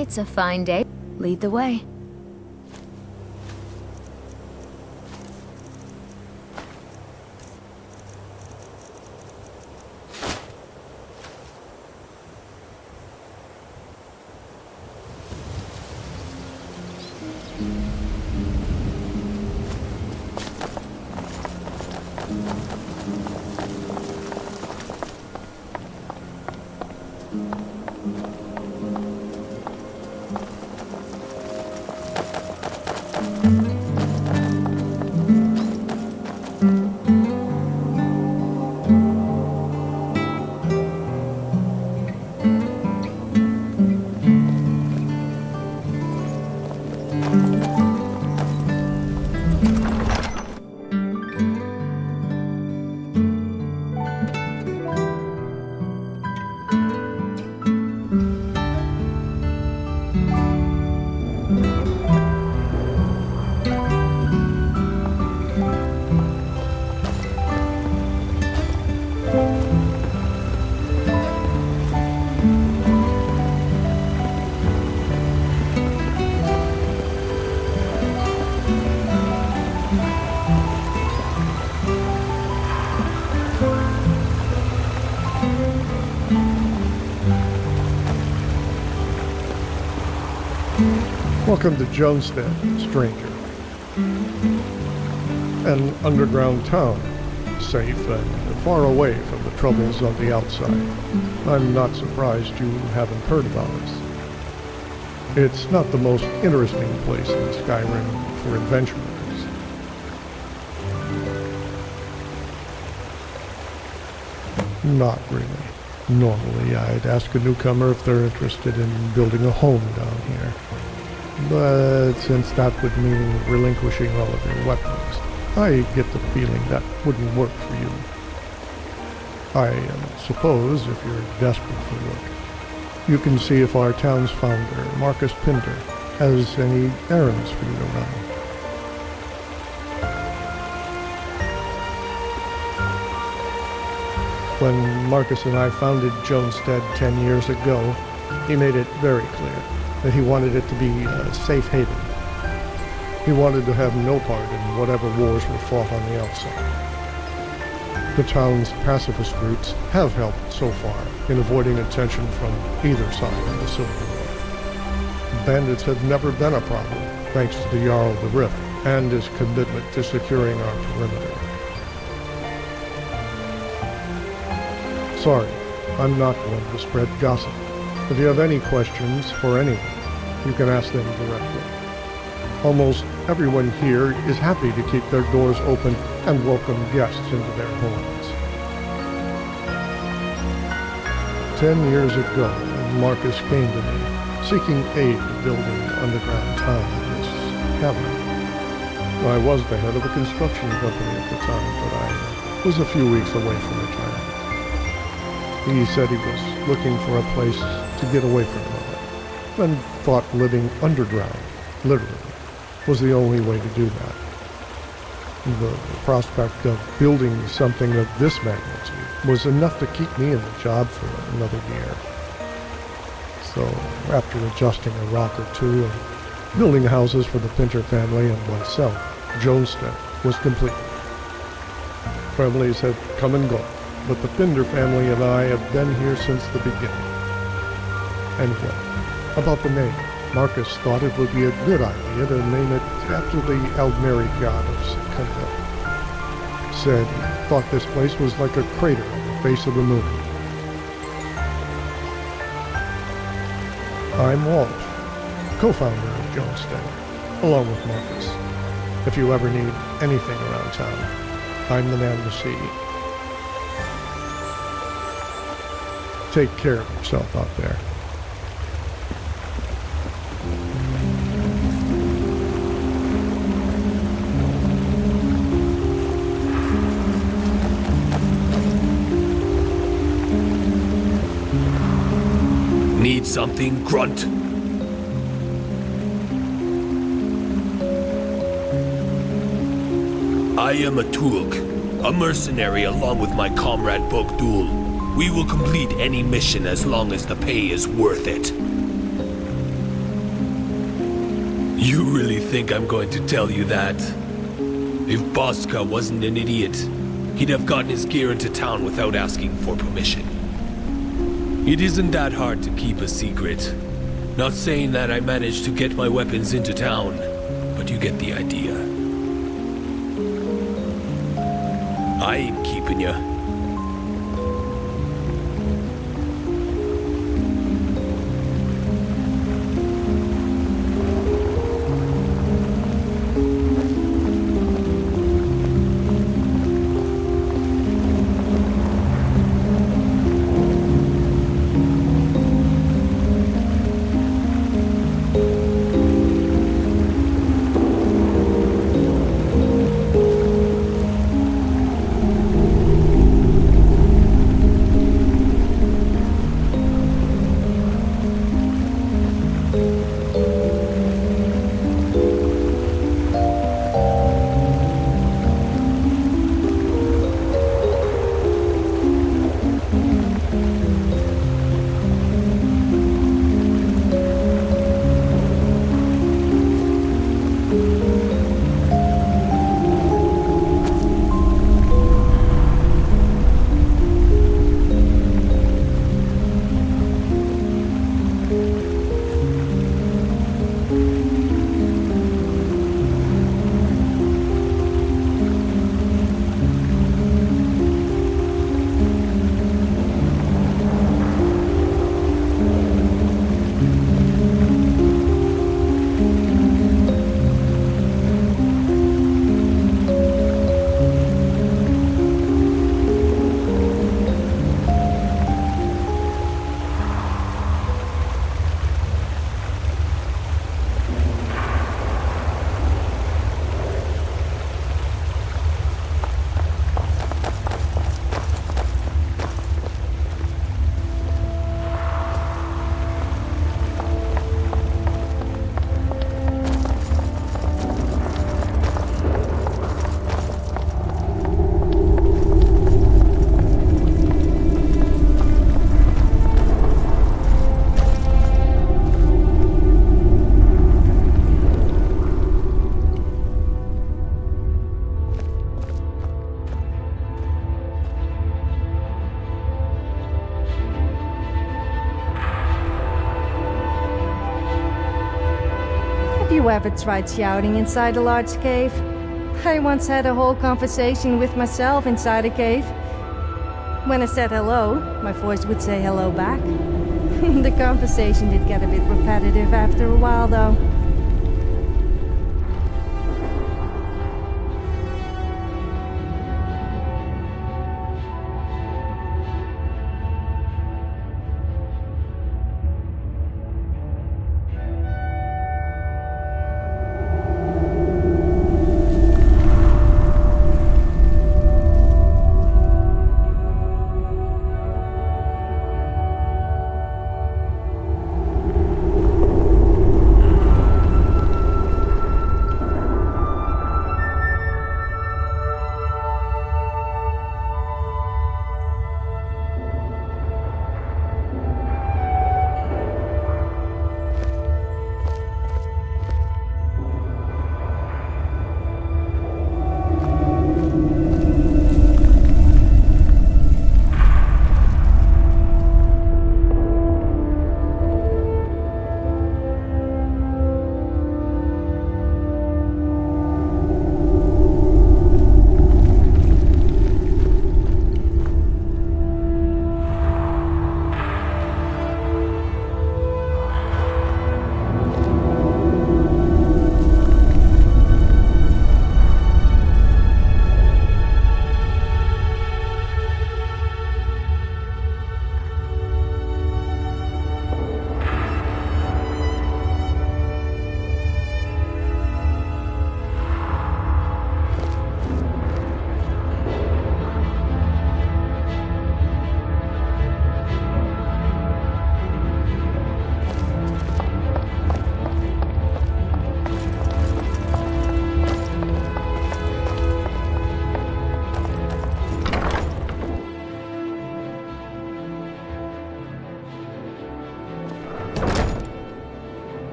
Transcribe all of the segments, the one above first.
It's a fine day. Lead the way. Welcome to Jonestead, stranger. An underground town, safe and far away from the troubles of the outside. I'm not surprised you haven't heard about us. It's not the most interesting place in Skyrim for adventurers. Not really. Normally, I'd ask a newcomer if they're interested in building a home down here. But since that would mean relinquishing all of your weapons, I get the feeling that wouldn't work for you. I suppose if you're desperate for work, you can see if our town's founder, Marcus Pinder, has any errands for you to run. When Marcus and I founded Jonestead 10 years ago, he made it very clear that he wanted it to be a safe haven. He wanted to have no part in whatever wars were fought on the outside. The town's pacifist roots have helped so far in avoiding attention from either side of the Civil War. Bandits have never been a problem, thanks to the Jarl of the Rift and his commitment to securing our perimeter. Sorry, I'm not one to spread gossip. If you have any questions for anyone, you can ask them directly. Almost everyone here is happy to keep their doors open and welcome guests into their homes. 10 years ago, Marcus came to me, seeking aid in building an underground town in this cavern. I was the head of a construction company at the time, but I was a few weeks away from retirement. He said he was looking for a place to get away from it all, and thought living underground, literally, was the only way to do that. The prospect of building something of this magnitude was enough to keep me in the job for another year. So, after adjusting a rock or two and building houses for the Pinter family and myself, Jonestead was complete. Families had come and gone, but the Pinder family and I have been here since the beginning. Anyway, about the name, Marcus thought it would be a good idea to name it after the Aldmeri god of Secunda. Said he thought this place was like a crater on the face of the moon. I'm Walsh, co-founder of Jonestead, along with Marcus. If you ever need anything around town, I'm the man to see. Take care of yourself out there. Need something, Grunt? I am a Tulk, a mercenary along with my comrade Bogdul. We will complete any mission as long as the pay is worth it. You really think I'm going to tell you that? If Bosca wasn't an idiot, he'd have gotten his gear into town without asking for permission. It isn't that hard to keep a secret. Not saying that I managed to get my weapons into town, but you get the idea. I ain't keeping ya. Have you ever tried shouting inside a large cave? I once had a whole conversation with myself inside a cave. When I said hello, my voice would say hello back. The conversation did get a bit repetitive after a while, though.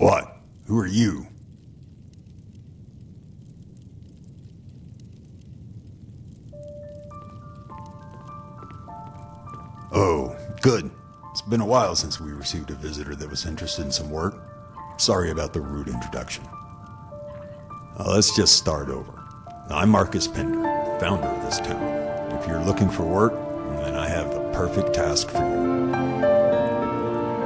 What? Who are you? Oh, good. It's been a while since we received a visitor that was interested in some work. Sorry about the rude introduction. Let's just start over. I'm Marcus Pender, founder of this town. If you're looking for work, then I have the perfect task for you.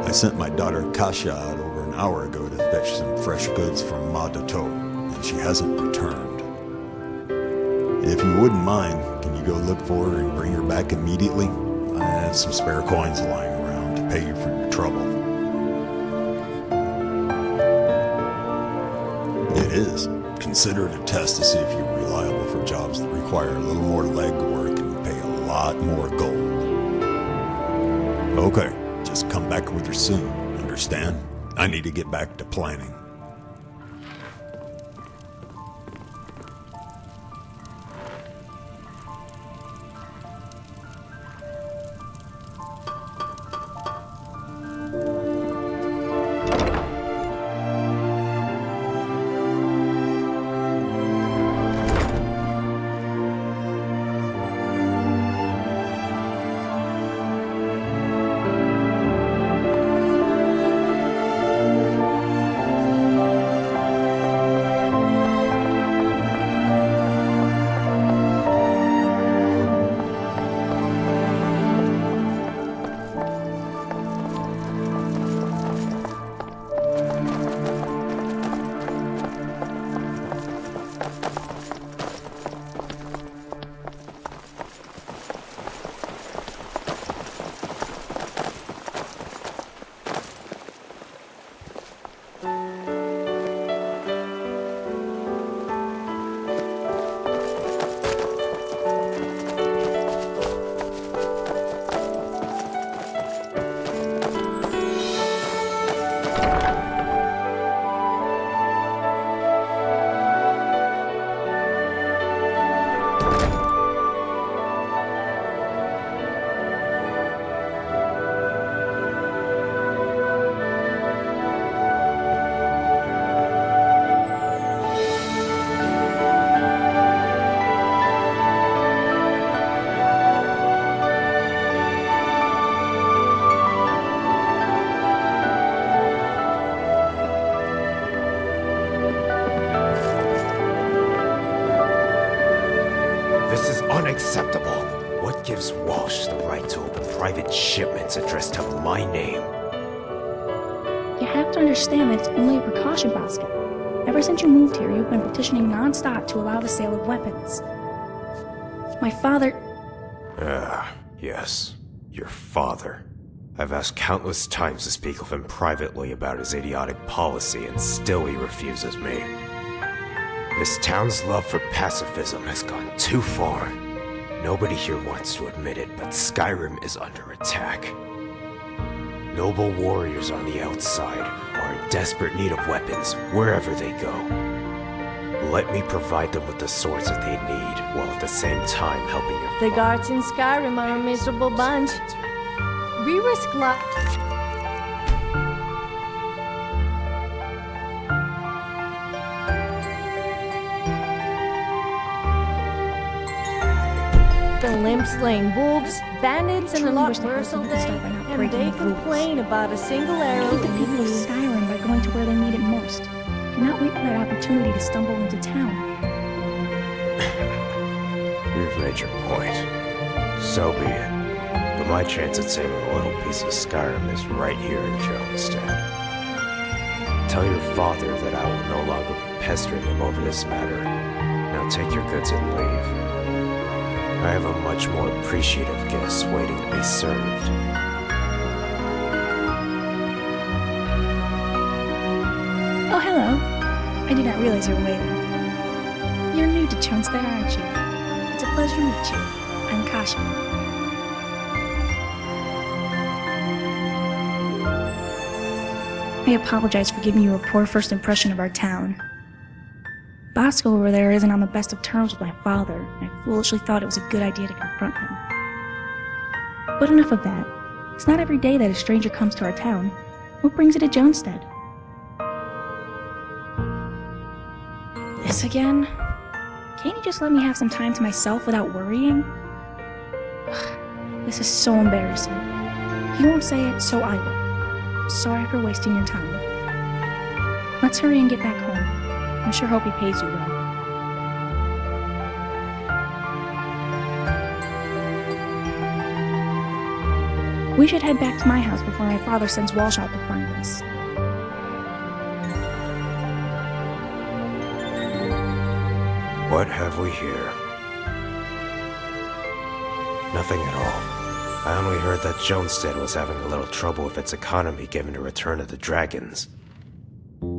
I sent my daughter Kasia out over an hour ago to fetch some fresh goods from Maids II, and she hasn't returned. If you wouldn't mind, can you go look for her and bring her back immediately? I have some spare coins lying around to pay you for your trouble. It is. Consider it a test to see if you're reliable for jobs that require a little more leg work and pay a lot more gold. Okay, just come back with her soon, understand? I need to get back to planning. Unacceptable. What gives Walsh the right to open private shipments addressed to my name? You have to understand that it's only a precaution, Bosco. Ever since you moved here, you've been petitioning non-stop to allow the sale of weapons. My father... Yes. Your father. I've asked countless times to speak with him privately about his idiotic policy, and still he refuses me. This town's love for pacifism has gone too far. Nobody here wants to admit it, but Skyrim is under attack. Noble warriors on the outside are in desperate need of weapons wherever they go. Let me provide them with the swords that they need, while at the same time helping your The guards in Skyrim are a miserable bunch. We risk the limp-slaying wolves, bandits, and a lot worse all day, and they complain about a single arrow. Feed the people of Skyrim by going to where they need it most. Do not wait for that opportunity to stumble into town. You've made your point. So be it. But my chance at saving a little piece of Skyrim is right here in Jonestown. Tell your father that I will no longer be pestering him over this matter. Now take your goods and leave. I have a much more appreciative guest waiting to be served. Oh, hello. I did not realize you were waiting. You're new to Jonestown, aren't you? It's a pleasure to meet you. I'm Kasia. I apologize for giving you a poor first impression of our town. Bosco over there isn't on the best of terms with my father, and I foolishly thought it was a good idea to confront him. But enough of that. It's not every day that a stranger comes to our town. What brings you to Jonestead? This again? Can't you just let me have some time to myself without worrying? This is so embarrassing. You won't say it, so I will. I'm sorry for wasting your time. Let's hurry and get back home. I'm sure Hopi pays you well. We should head back to my house before my father sends Walsh out to find us. What have we here? Nothing at all. I only heard that Jonestead was having a little trouble with its economy given the return of the dragons.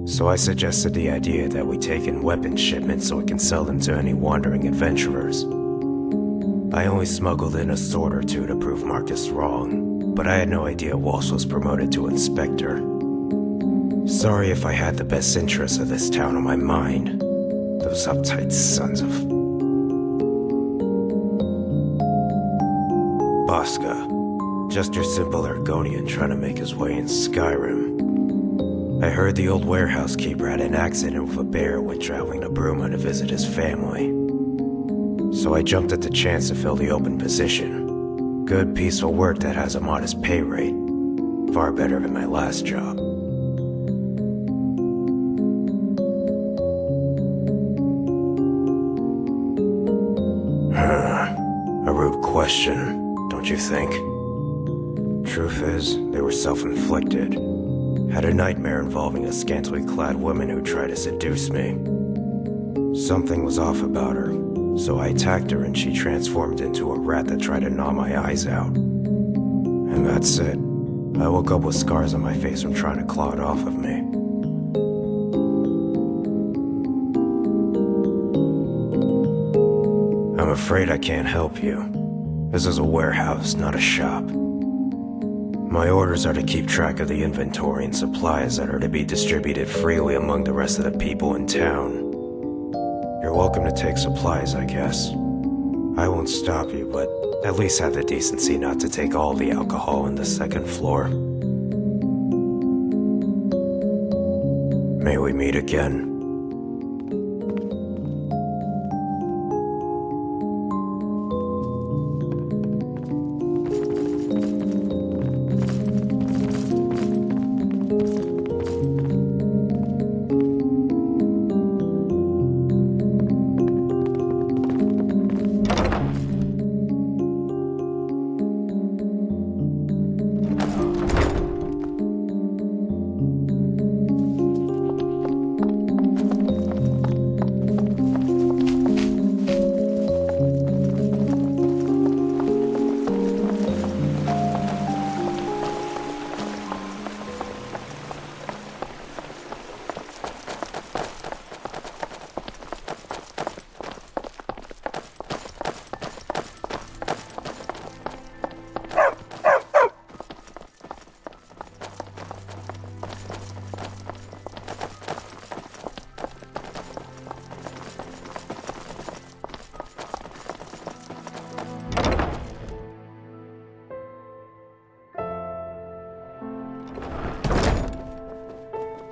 So I suggested the idea that we take in weapons shipments so we can sell them to any wandering adventurers. I only smuggled in a sword or two to prove Marcus wrong, but I had no idea Walsh was promoted to inspector. Sorry if I had the best interests of this town on my mind. Those uptight sons of... Bosca. Just your simple Argonian trying to make his way in Skyrim. I heard the old warehouse keeper had an accident with a bear when traveling to Bruma to visit his family. So I jumped at the chance to fill the open position. Good, peaceful work that has a modest pay rate. Far better than my last job. A rude question, don't you think? Truth is, they were self-inflicted. Had a nightmare involving a scantily clad woman who tried to seduce me. Something was off about her, so I attacked her and she transformed into a rat that tried to gnaw my eyes out. And that's it. I woke up with scars on my face from trying to claw it off of me. I'm afraid I can't help you. This is a warehouse, not a shop. My orders are to keep track of the inventory and supplies that are to be distributed freely among the rest of the people in town. You're welcome to take supplies, I guess. I won't stop you, but at least have the decency not to take all the alcohol on the second floor. May we meet again.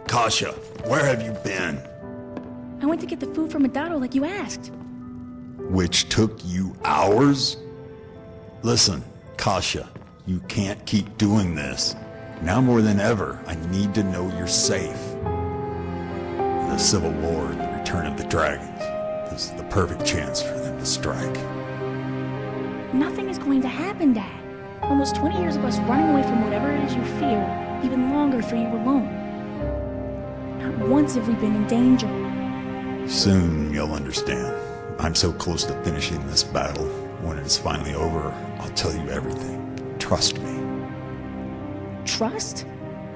Kasha, where have you been? I went to get the food from Adado like you asked. Which took you hours? Listen, Kasha, you can't keep doing this. Now more than ever, I need to know you're safe. The Civil War and the return of the dragons. This is the perfect chance for them to strike. Nothing is going to happen, Dad. Almost 20 years of us running away from whatever it is you fear, even longer for you alone. Not once have we been in danger. Soon you'll understand. I'm so close to finishing this battle. When it's finally over, I'll tell you everything. Trust me. Trust?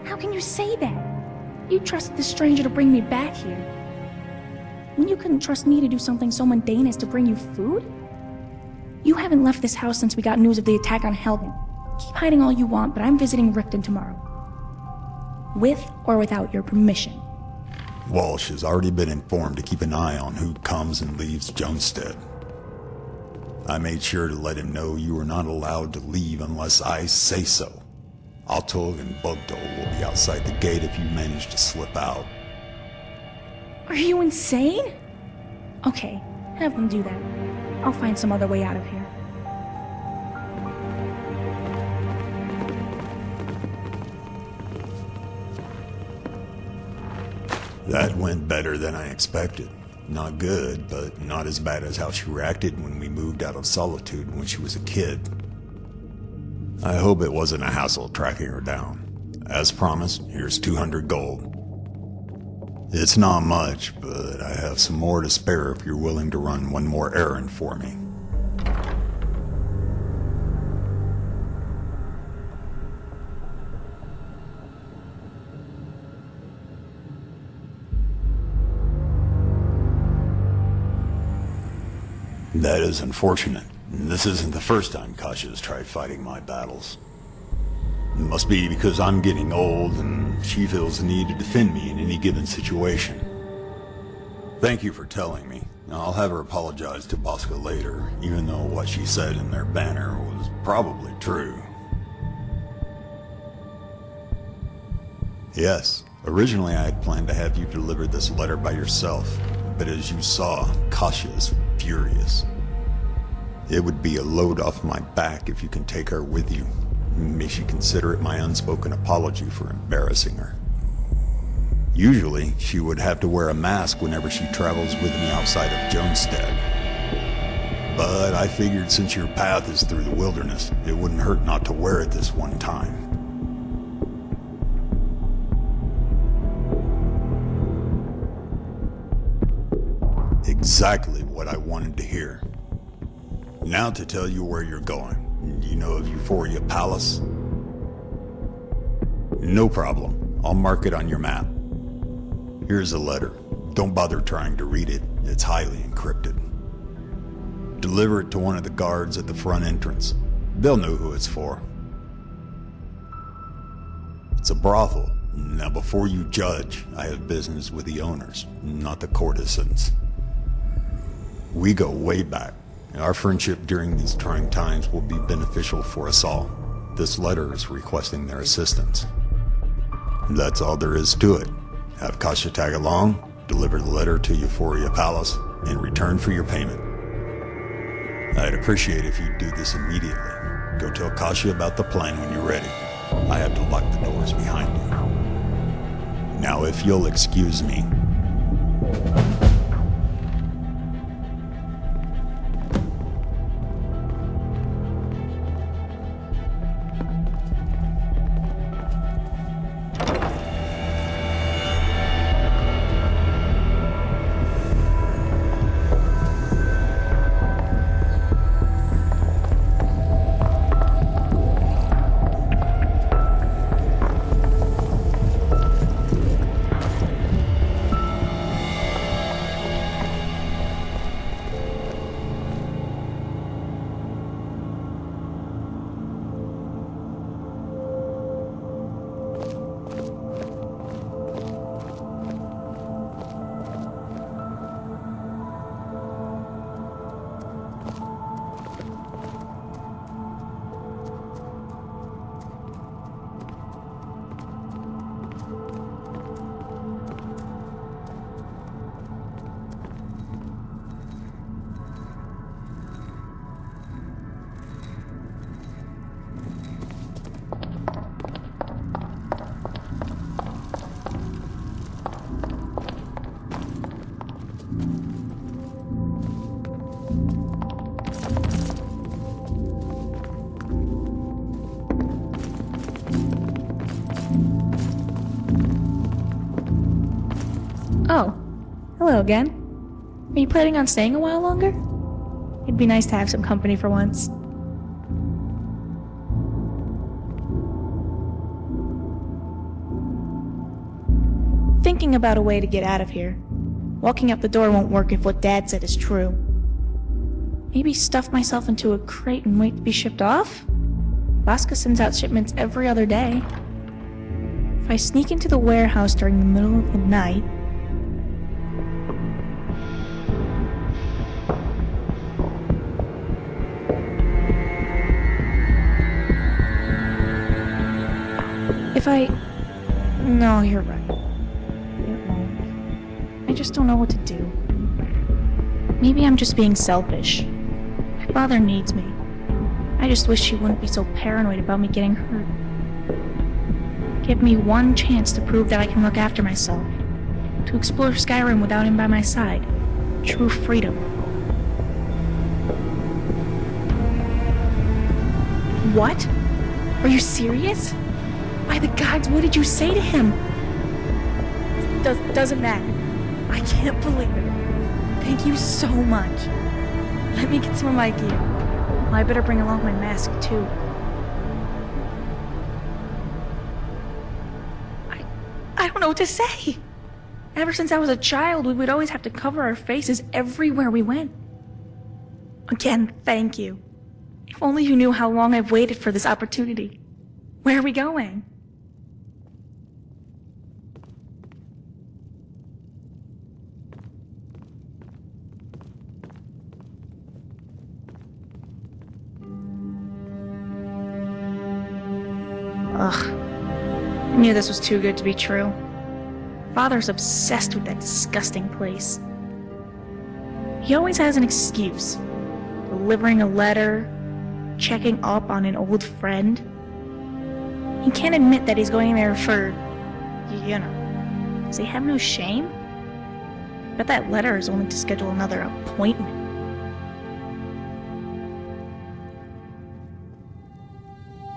How can you say that? You trusted this stranger to bring me back here. When you couldn't trust me to do something so mundane as to bring you food? You haven't left this house since we got news of the attack on Helgen. Keep hiding all you want, but I'm visiting Ripton tomorrow. With or without your permission. Walsh has already been informed to keep an eye on who comes and leaves Jonestead. I made sure to let him know you are not allowed to leave unless I say so. Altog and Bugdol will be outside the gate if you manage to slip out. Are you insane? Okay, have them do that. I'll find some other way out of here. That went better than I expected. Not good, but not as bad as how she reacted when we moved out of Solitude when she was a kid. I hope it wasn't a hassle tracking her down. As promised, here's 200 gold. It's not much, but I have some more to spare if you're willing to run one more errand for me. That is unfortunate. This isn't the first time Kasha's tried fighting my battles. It must be because I'm getting old and she feels the need to defend me in any given situation. Thank you for telling me. I'll have her apologize to Bosca later, even though what she said in their banner was probably true. Yes, originally I had planned to have you deliver this letter by yourself, but as you saw, Kasha is furious. It would be a load off my back if you can take her with you. May she consider it my unspoken apology for embarrassing her. Usually, she would have to wear a mask whenever she travels with me outside of Jonestead. But I figured since your path is through the wilderness, it wouldn't hurt not to wear it this one time. Exactly what I wanted to hear. Now to tell you where you're going. You know of Euphoria Palace? No problem. I'll mark it on your map. Here's a letter. Don't bother trying to read it. It's highly encrypted. Deliver it to one of the guards at the front entrance. They'll know who it's for. It's a brothel. Now before you judge, I have business with the owners, not the courtesans. We go way back. Our friendship during these trying times will be beneficial for us all. This letter is requesting their assistance. That's all there is to it. Have Kasha tag along, deliver the letter to Euphoria Palace, in return for your payment. I'd appreciate if you'd do this immediately. Go tell Kasha about the plan when you're ready. I have to lock the doors behind you. Now if you'll excuse me. Oh, hello again. Are you planning on staying a while longer? It'd be nice to have some company for once. Thinking about a way to get out of here. Walking out the door won't work if what Dad said is true. Maybe stuff myself into a crate and wait to be shipped off? Bosca sends out shipments every other day. If I sneak into the warehouse during the middle of the night, No, you're right. It won't. I just don't know what to do. Maybe I'm just being selfish. My father needs me. I just wish he wouldn't be so paranoid about me getting hurt. Give me one chance to prove that I can look after myself. To explore Skyrim without him by my side. True freedom. What? Are you serious? By the gods, what did you say to him? Doesn't matter. I can't believe it. Thank you so much. Let me get some of my gear. Well, I better bring along my mask, too. I don't know what to say. Ever since I was a child, we would always have to cover our faces everywhere we went. Again, thank you. If only you knew how long I've waited for this opportunity. Where are we going? Ugh. I knew this was too good to be true. Father's obsessed with that disgusting place. He always has an excuse. Delivering a letter, checking up on an old friend. He can't admit that he's going there for, you know. Does he have no shame? Bet that letter is only to schedule another appointment.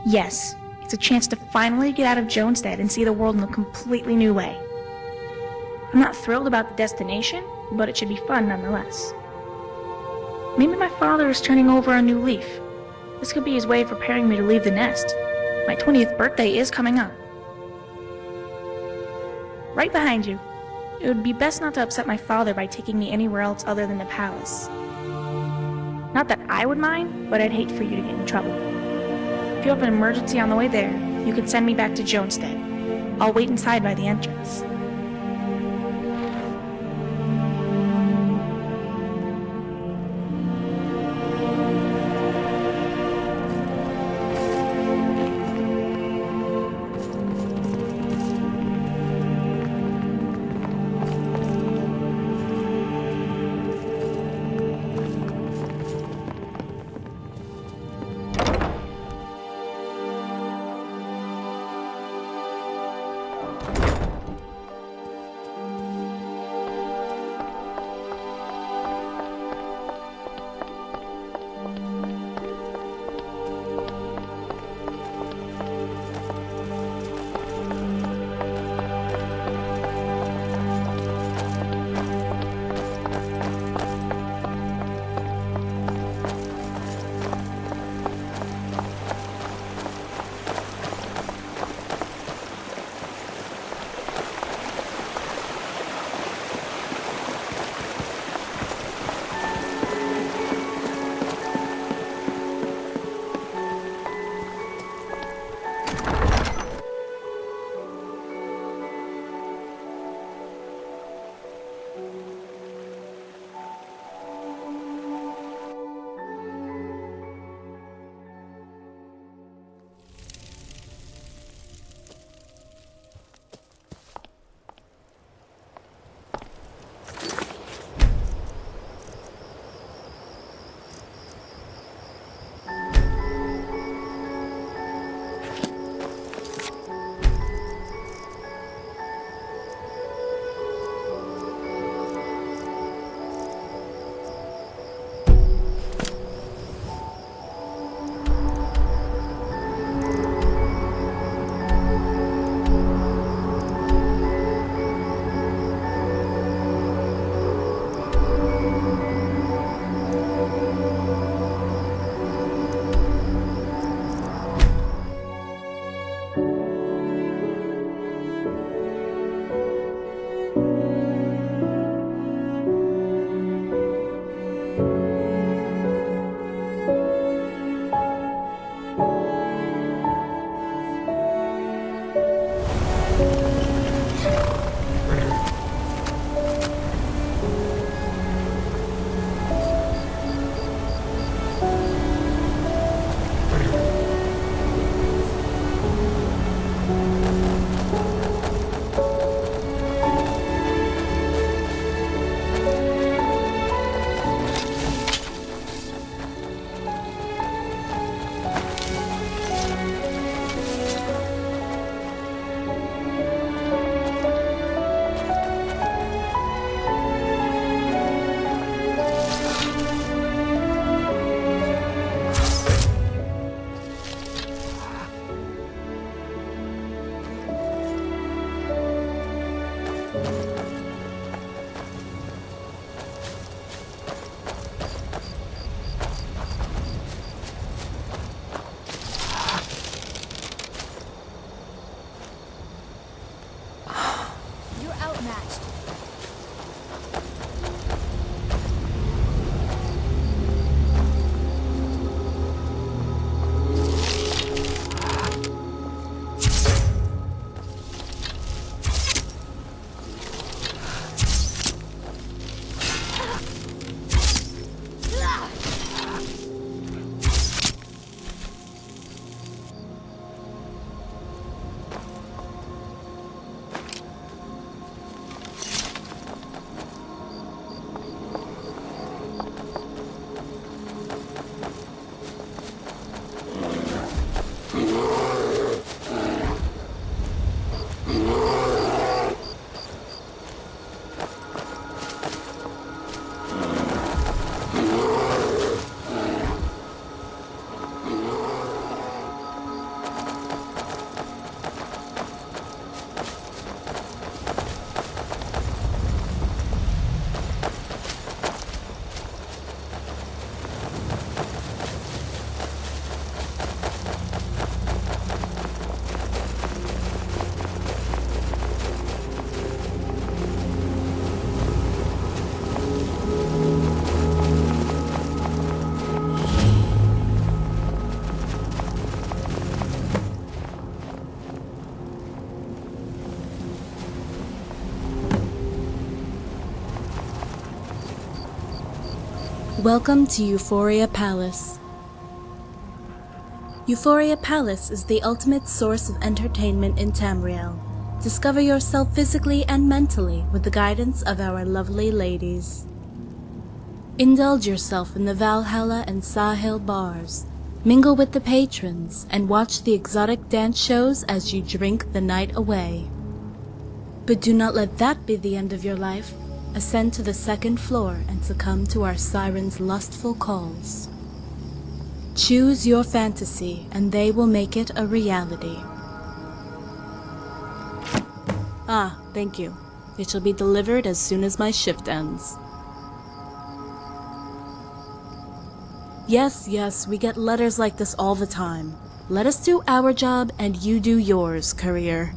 Yes, it's a chance to finally get out of Jonestead and see the world in a completely new way. I'm not thrilled about the destination, but it should be fun nonetheless. Maybe my father is turning over a new leaf. This could be his way of preparing me to leave the nest. My 20th birthday is coming up. Right behind you. It would be best not to upset my father by taking me anywhere else other than the palace. Not that I would mind, but I'd hate for you to get in trouble. If you have an emergency on the way there, you can send me back to Jonestead. I'll wait inside by the entrance. outmatched. Welcome to Euphoria Palace. Euphoria Palace is the ultimate source of entertainment in Tamriel. Discover yourself physically and mentally with the guidance of our lovely ladies. Indulge yourself in the Valhalla and Sahil bars. Mingle with the patrons and watch the exotic dance shows as you drink the night away. But do not let that be the end of your life. Ascend to the second floor and succumb to our sirens' lustful calls. Choose your fantasy and they will make it a reality. Ah, thank you. It shall be delivered as soon as my shift ends. Yes, we get letters like this all the time. Let us do our job and you do yours, courier.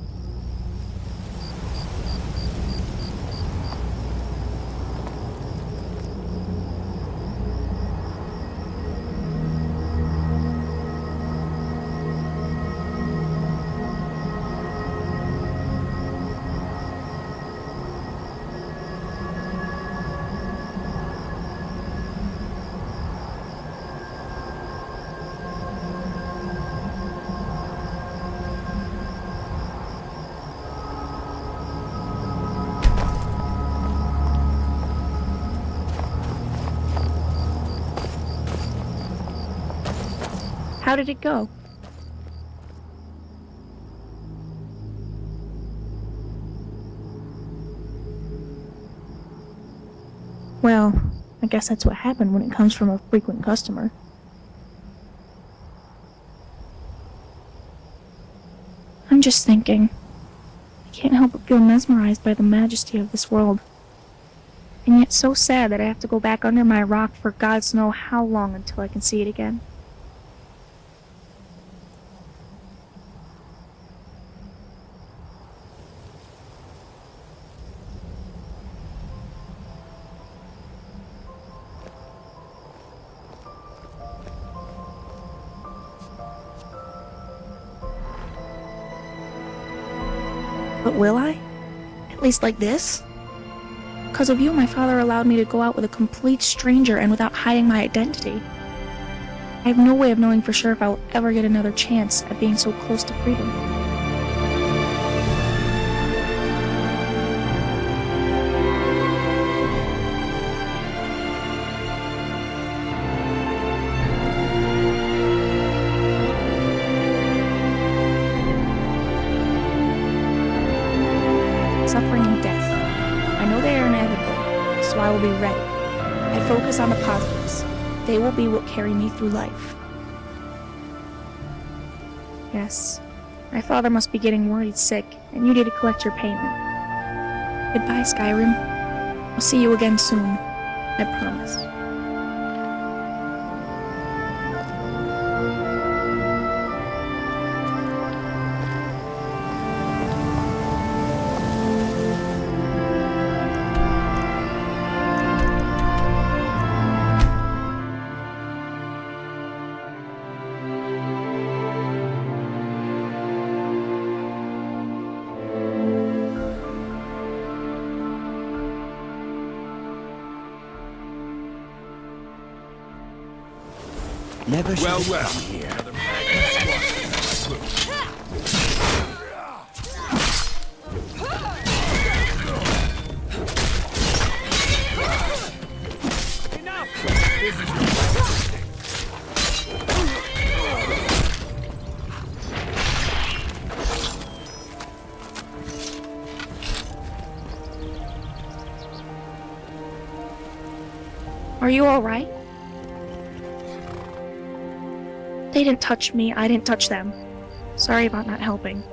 How did it go? Well, I guess that's what happened when it comes from a frequent customer. I'm just thinking. I can't help but feel mesmerized by the majesty of this world. And yet so sad that I have to go back under my rock for gods know how long until I can see it again. But will I? At least like this? Because of you, my father allowed me to go out with a complete stranger and without hiding my identity. I have no way of knowing for sure if I will ever get another chance at being so close to freedom. Suffering and death. I know they are inevitable, so I will be ready. I focus on the positives. They will be what carry me through life. Yes, my father must be getting worried sick, and you need to collect your payment. Goodbye, Skyrim. I'll see you again soon. I promise. Never should Well, have well. come here. Another magnet squad. Are you alright? They didn't touch me, I didn't touch them. Sorry about not helping.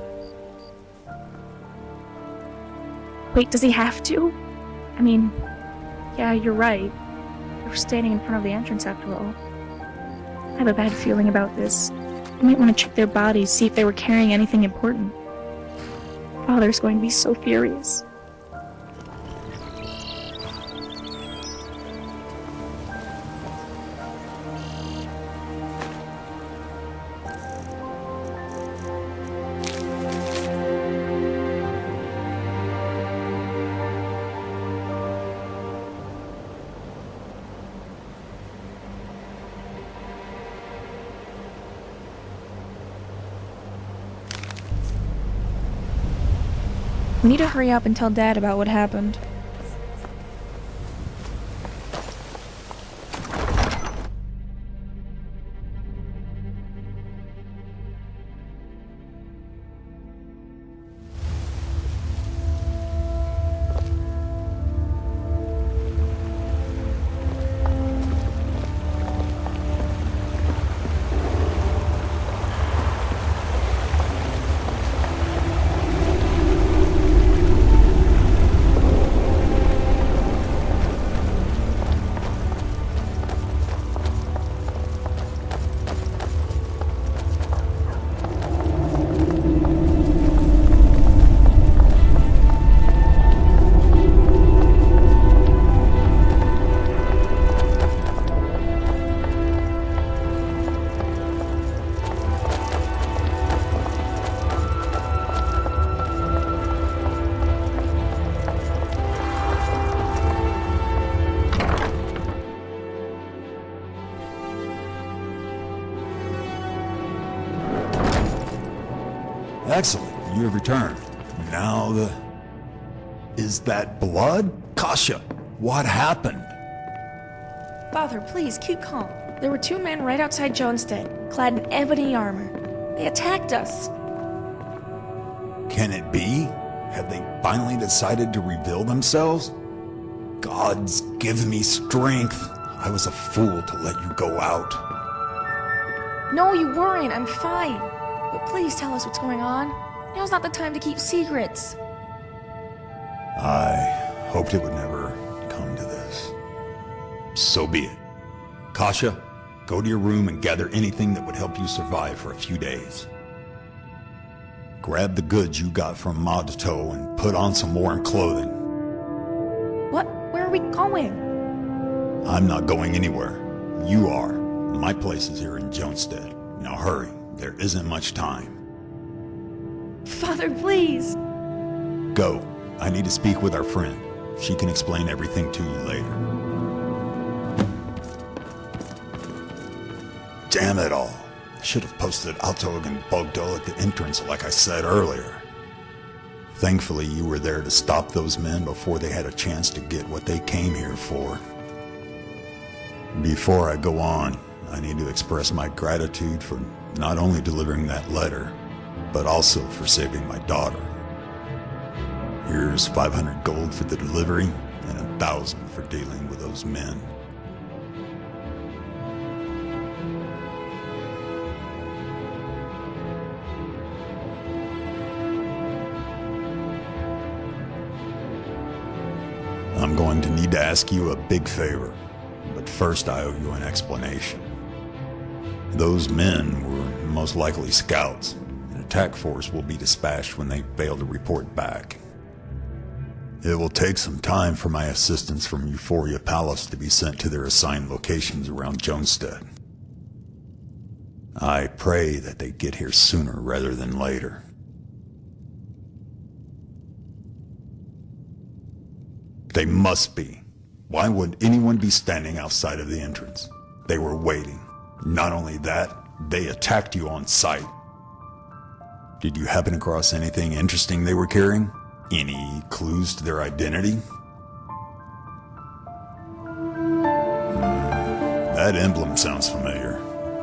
Wait, does he have to? I mean, yeah, you're right. They were standing in front of the entrance after all. I have a bad feeling about this. I might want to check their bodies, see if they were carrying anything important. Father's going to be so furious. We need to hurry up and tell Dad about what happened. Excellent, you have returned. Now Is that blood? Kasha, what happened? Father, please, keep calm. There were two men right outside Johnstead, clad in ebony armor. They attacked us. Can it be? Have they finally decided to reveal themselves? Gods, give me strength. I was a fool to let you go out. No, you weren't. I'm fine. But please tell us what's going on. Now's not the time to keep secrets. I hoped it would never come to this. So be it. Kasha, go to your room and gather anything that would help you survive for a few days. Grab the goods you got from Maids II and put on some warm clothing. What? Where are we going? I'm not going anywhere. You are. My place is here in Johnstead. Now hurry. There isn't much time. Father, please. Go. I need to speak with our friend. She can explain everything to you later. Damn it all. I should have posted Altog and Bogdol at the entrance like I said earlier. Thankfully, you were there to stop those men before they had a chance to get what they came here for. Before I go on, I need to express my gratitude for not only delivering that letter, but also for saving my daughter. Here's 500 gold for the delivery and 1,000 for dealing with those men. I'm going to need to ask you a big favor, but first I owe you an explanation. Those men were most likely scouts. An attack force will be dispatched when they fail to report back. It will take some time for my assistants from Euphoria Palace to be sent to their assigned locations around Johnstead. I pray that they get here sooner rather than later. They must be. Why would anyone be standing outside of the entrance? They were waiting. Not only that, they attacked you on sight. Did you happen across anything interesting they were carrying? Any clues to their identity? That emblem sounds familiar,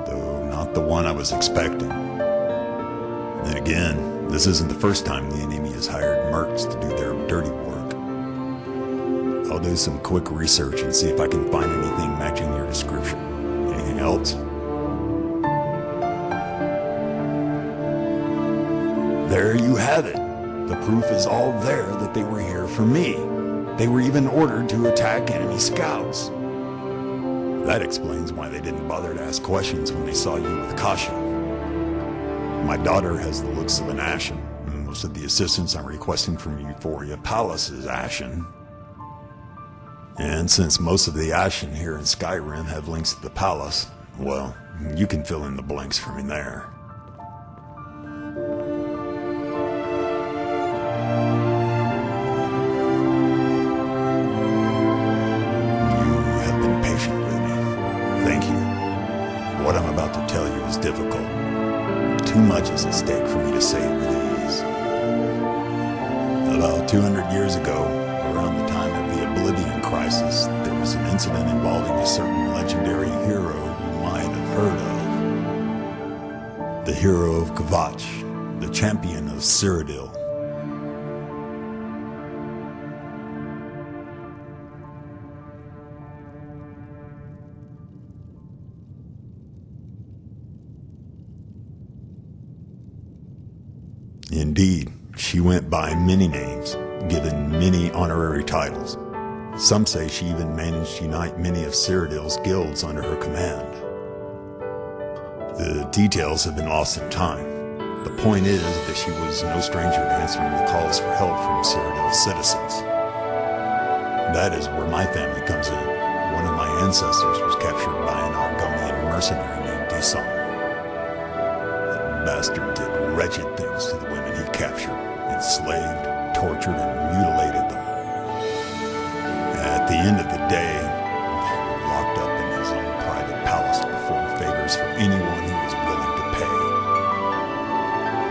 though not the one I was expecting. Then again, this isn't the first time the enemy has hired mercs to do their dirty work. I'll do some quick research and see if I can find anything matching your description. Anything else? There you have it. The proof is all there that they were here for me. They were even ordered to attack enemy scouts. That explains why they didn't bother to ask questions when they saw you with Kasha. My daughter has the looks of an Ashen. Most of the assistance I'm requesting from Euphoria Palace is Ashen. And since most of the Ashen here in Skyrim have links to the palace, well, you can fill in the blanks for me there. You have been patient with me. Thank you. What I'm about to tell you is difficult. Too much is at stake for me to say it with ease. About 200 years ago, around the time of the Oblivion Crisis, there was an incident involving a certain legendary hero you might have heard of. The hero of Kvatch, the champion of Cyrodiil. Indeed, she went by many names, given many honorary titles. Some say she even managed to unite many of Cyrodiil's guilds under her command. The details have been lost in time. The point is that she was no stranger to answering the calls for help from Cyrodiil's citizens. That is where my family comes in. One of my ancestors was captured by an Argonian mercenary named Disan. The bastard did wretched things to the women he captured, enslaved, tortured, and mutilated them. At the end of the day, they were locked up in his own private palace to perform favors for anyone who was willing to pay.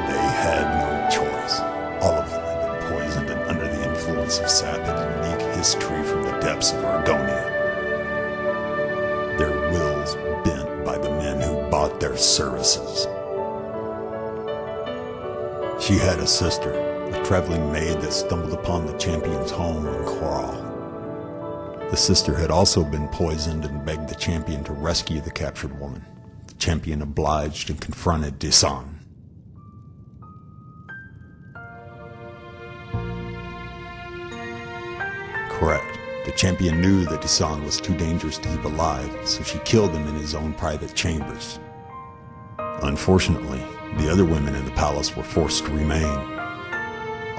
They had no choice. All of them had been poisoned and under the influence of sapid unique history from the depths of Argonia. Their wills bent by the men who bought their services. She had a sister, a traveling maid that stumbled upon the champion's home in Quarrel. The sister had also been poisoned and begged the champion to rescue the captured woman. The champion obliged and confronted Disan. Correct. The champion knew that Disan was too dangerous to keep alive, so she killed him in his own private chambers. Unfortunately, the other women in the palace were forced to remain.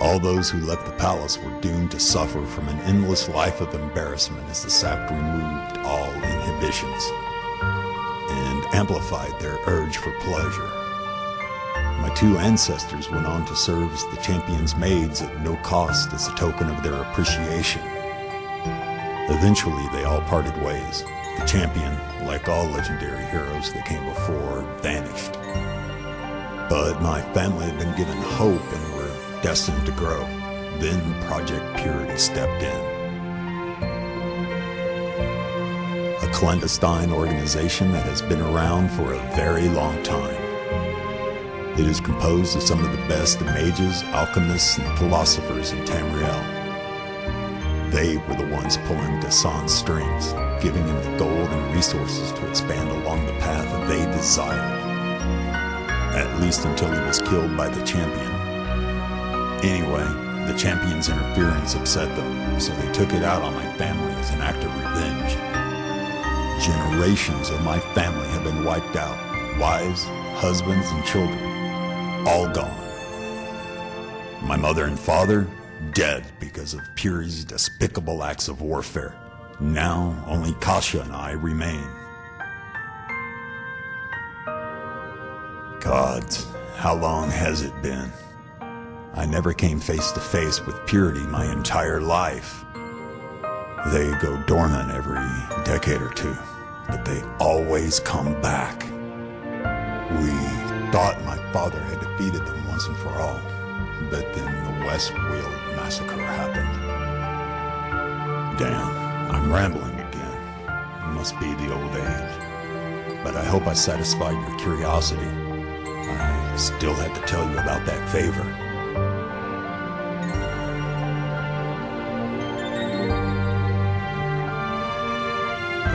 All those who left the palace were doomed to suffer from an endless life of embarrassment as the sack removed all inhibitions and amplified their urge for pleasure. My two ancestors went on to serve as the champion's maids at no cost as a token of their appreciation. Eventually, they all parted ways. The champion, like all legendary heroes that came before, vanished. But my family had been given hope and were destined to grow. Then Project Purity stepped in. A clandestine organization that has been around for a very long time. It is composed of some of the best mages, alchemists, and philosophers in Tamriel. They were the ones pulling Disan's strings, giving him the gold and resources to expand along the path that they desired. At least until he was killed by the champion. Anyway, the champion's interference upset them, so they took it out on my family as an act of revenge. Generations of my family have been wiped out. Wives, husbands, and children. All gone. My mother and father, dead because of Purity's despicable acts of warfare. Now, only Kasha and I remain. Gods, how long has it been? I never came face to face with Purity my entire life. They go dormant every decade or two. but they always come back. We thought my father had defeated them once and for all, but then the Westfield massacre happened. Damn, I'm rambling again. It must be the old age. But I hope I satisfied your curiosity. I still had to tell you about that favor.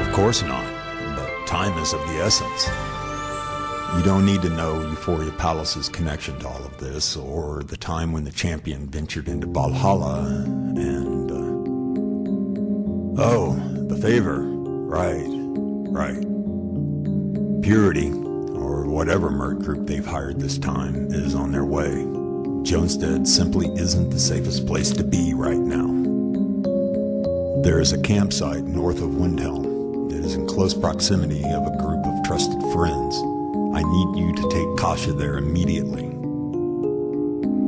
Of course not, but time is of the essence. You don't need to know Euphoria Palace's connection to all of this, or the time when the champion ventured into Valhalla, and, oh, the favor. Right. Purity, or whatever merc group they've hired this time, is on their way. Jonestead simply isn't the safest place to be right now. There is a campsite north of Windhelm that is in close proximity of a group of trusted friends. I need you to take Kasha there immediately.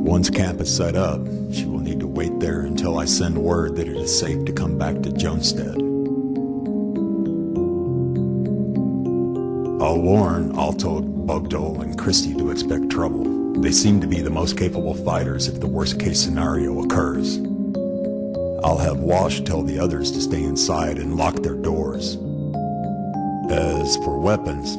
Once camp is set up, she will need to wait there until I send word that it is safe to come back to Jonestead. I'll warn Alto, Bogdol, and Christie to expect trouble. They seem to be the most capable fighters if the worst-case scenario occurs. I'll have Wash tell the others to stay inside and lock their doors. As for weapons,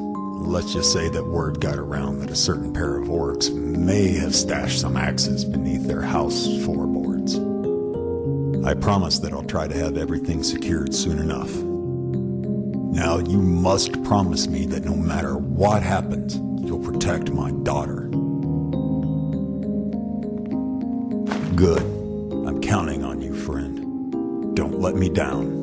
let's just say that word got around that a certain pair of orcs may have stashed some axes beneath their house floorboards. I promise that I'll try to have everything secured soon enough. Now you must promise me that no matter what happens, you'll protect my daughter. Good. I'm counting on you, friend. Don't let me down.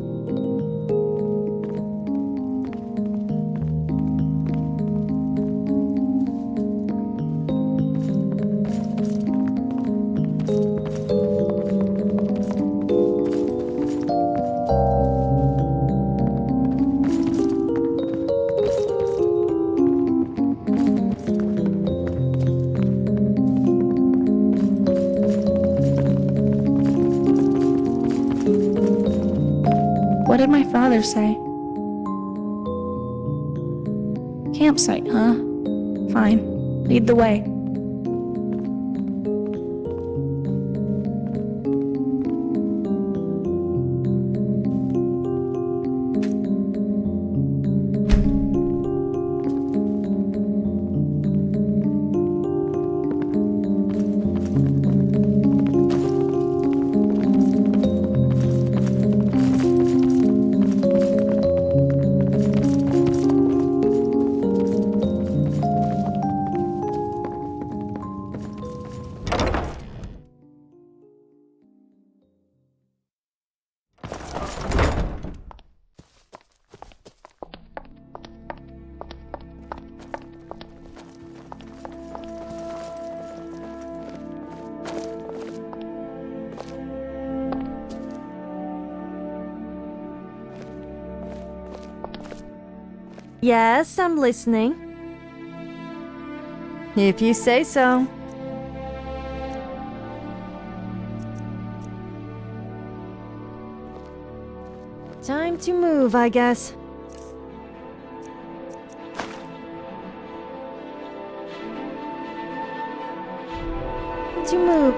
What did my father say? Campsite, huh? Fine. Lead the way. Yes, I'm listening. If you say so. Time to move, I guess. To move.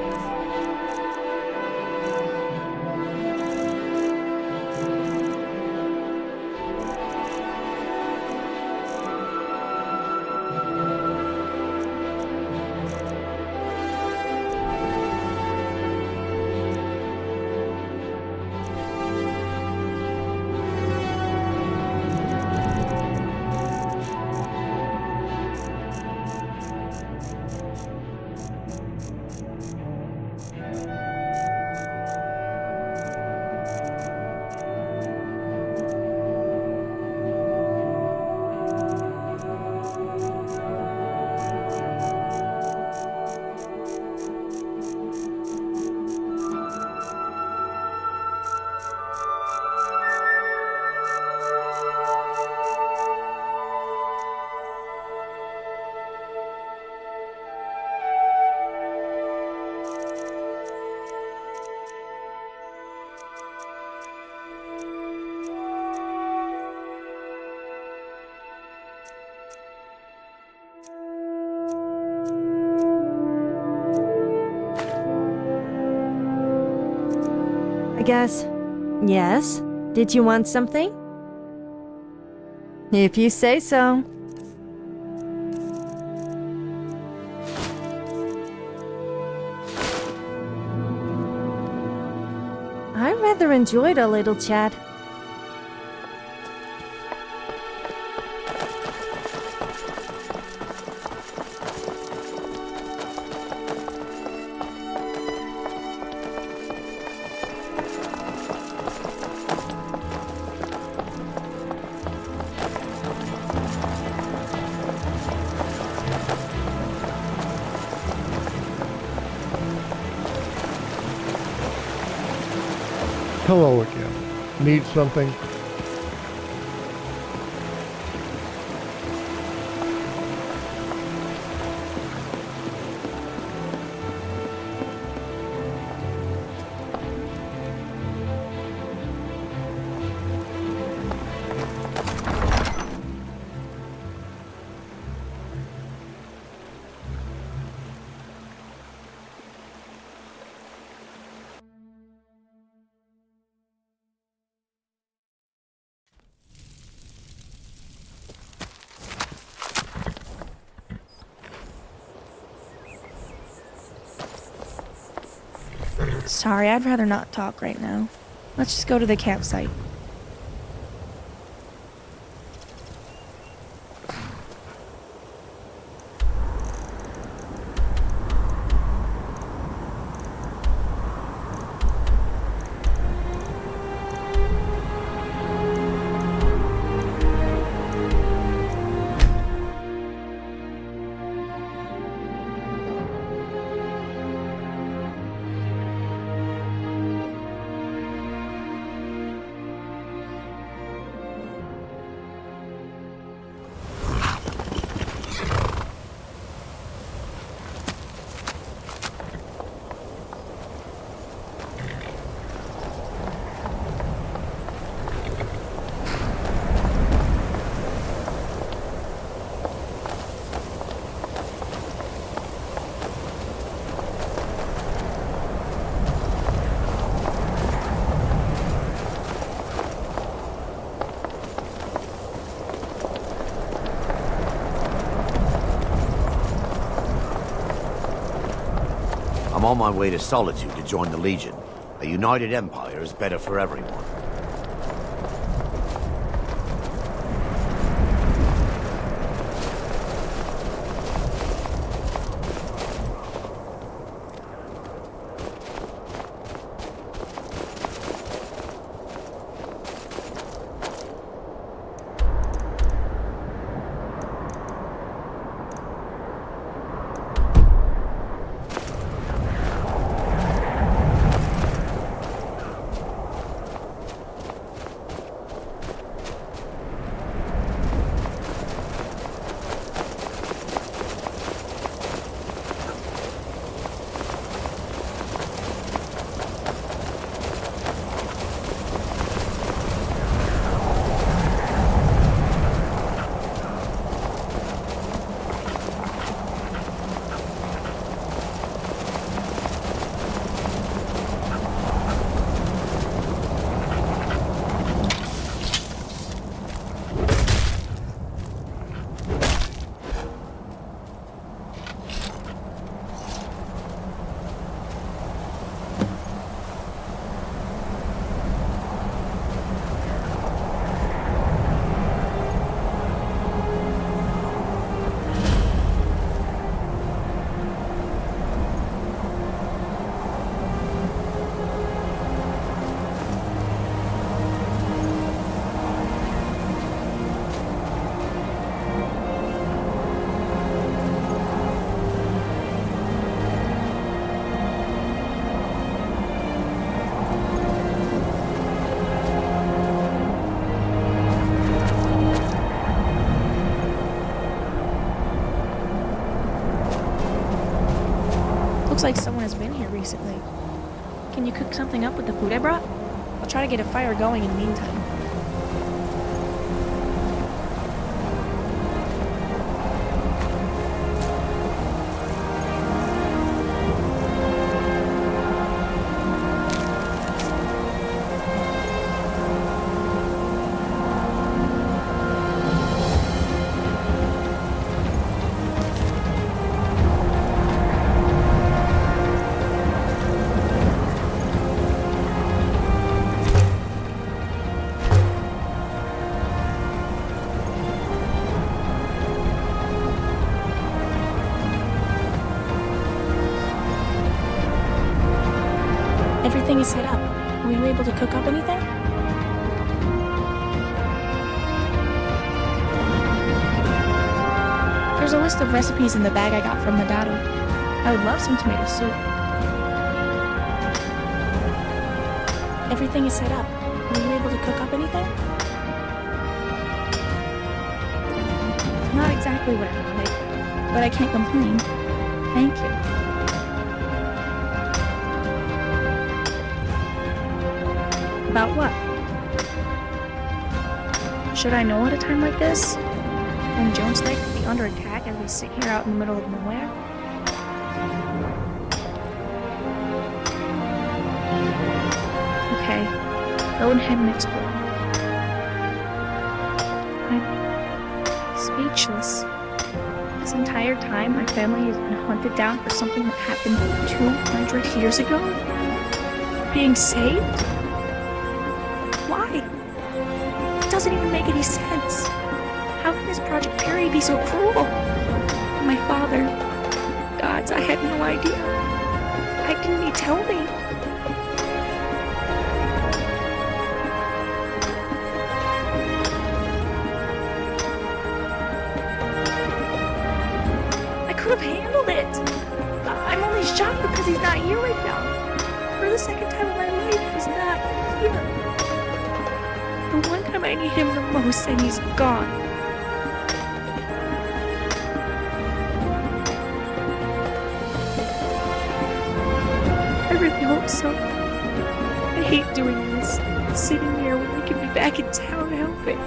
I guess. Yes? Did you want something? If you say so. I rather enjoyed our little chat. Hello again. Need something? Sorry, I'd rather not talk right now. Let's just go to the campsite. I'm on my way to Solitude to join the Legion. A united empire is better for everyone. Looks like someone has been here recently. Can you cook something up with the food I brought? I'll try to get a fire going in the meantime. Everything is set up. Were you able to cook up anything? There's a list of recipes in the bag I got from Madado. I would love some tomato soup. Everything is set up. Were you able to cook up anything? Not exactly what I wanted, but I can't complain. Thank you. About what? Should I know at a time like this? When Jones Lake could be under attack as we sit here out in the middle of nowhere? Okay, go ahead and explore. I'm speechless. This entire time, my family has been hunted down for something that happened 200 years ago? Being saved? Why? It doesn't even make any sense. How can this Project Perry be so cruel? My father... Gods, I had no idea. Why didn't he tell me? I could have handled it. I'm only shocked because he's not here right now. For the second time in my life, he's not here. The one time I need him the most, and he's gone. I really hope so. I hate doing this. Sitting here when we can be back in town helping.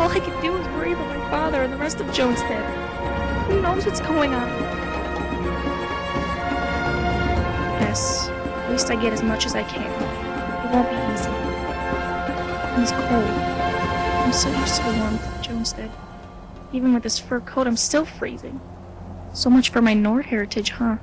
All I can do is worry about my father and the rest of Jonestead. Who knows what's going on? Yes, at least I get as much as I can. It won't be easy. He's cold. I'm so used to the warmth of Jonestead. Even with this fur coat, I'm still freezing. So much for my Nord heritage, huh?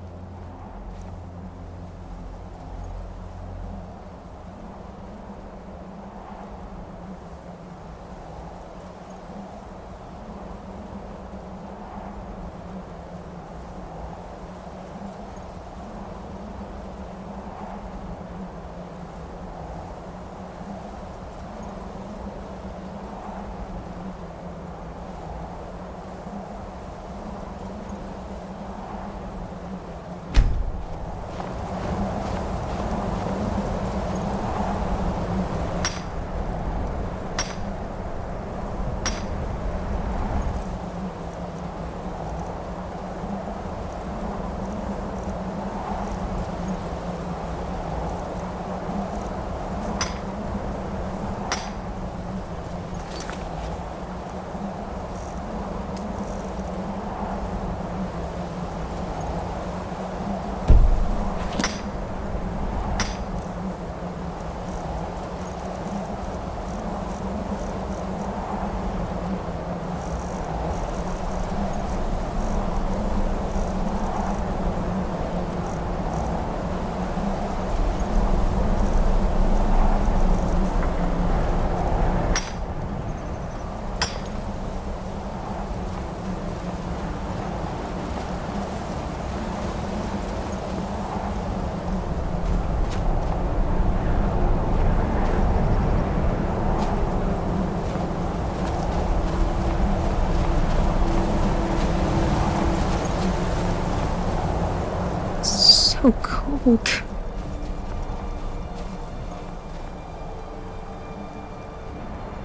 So cold.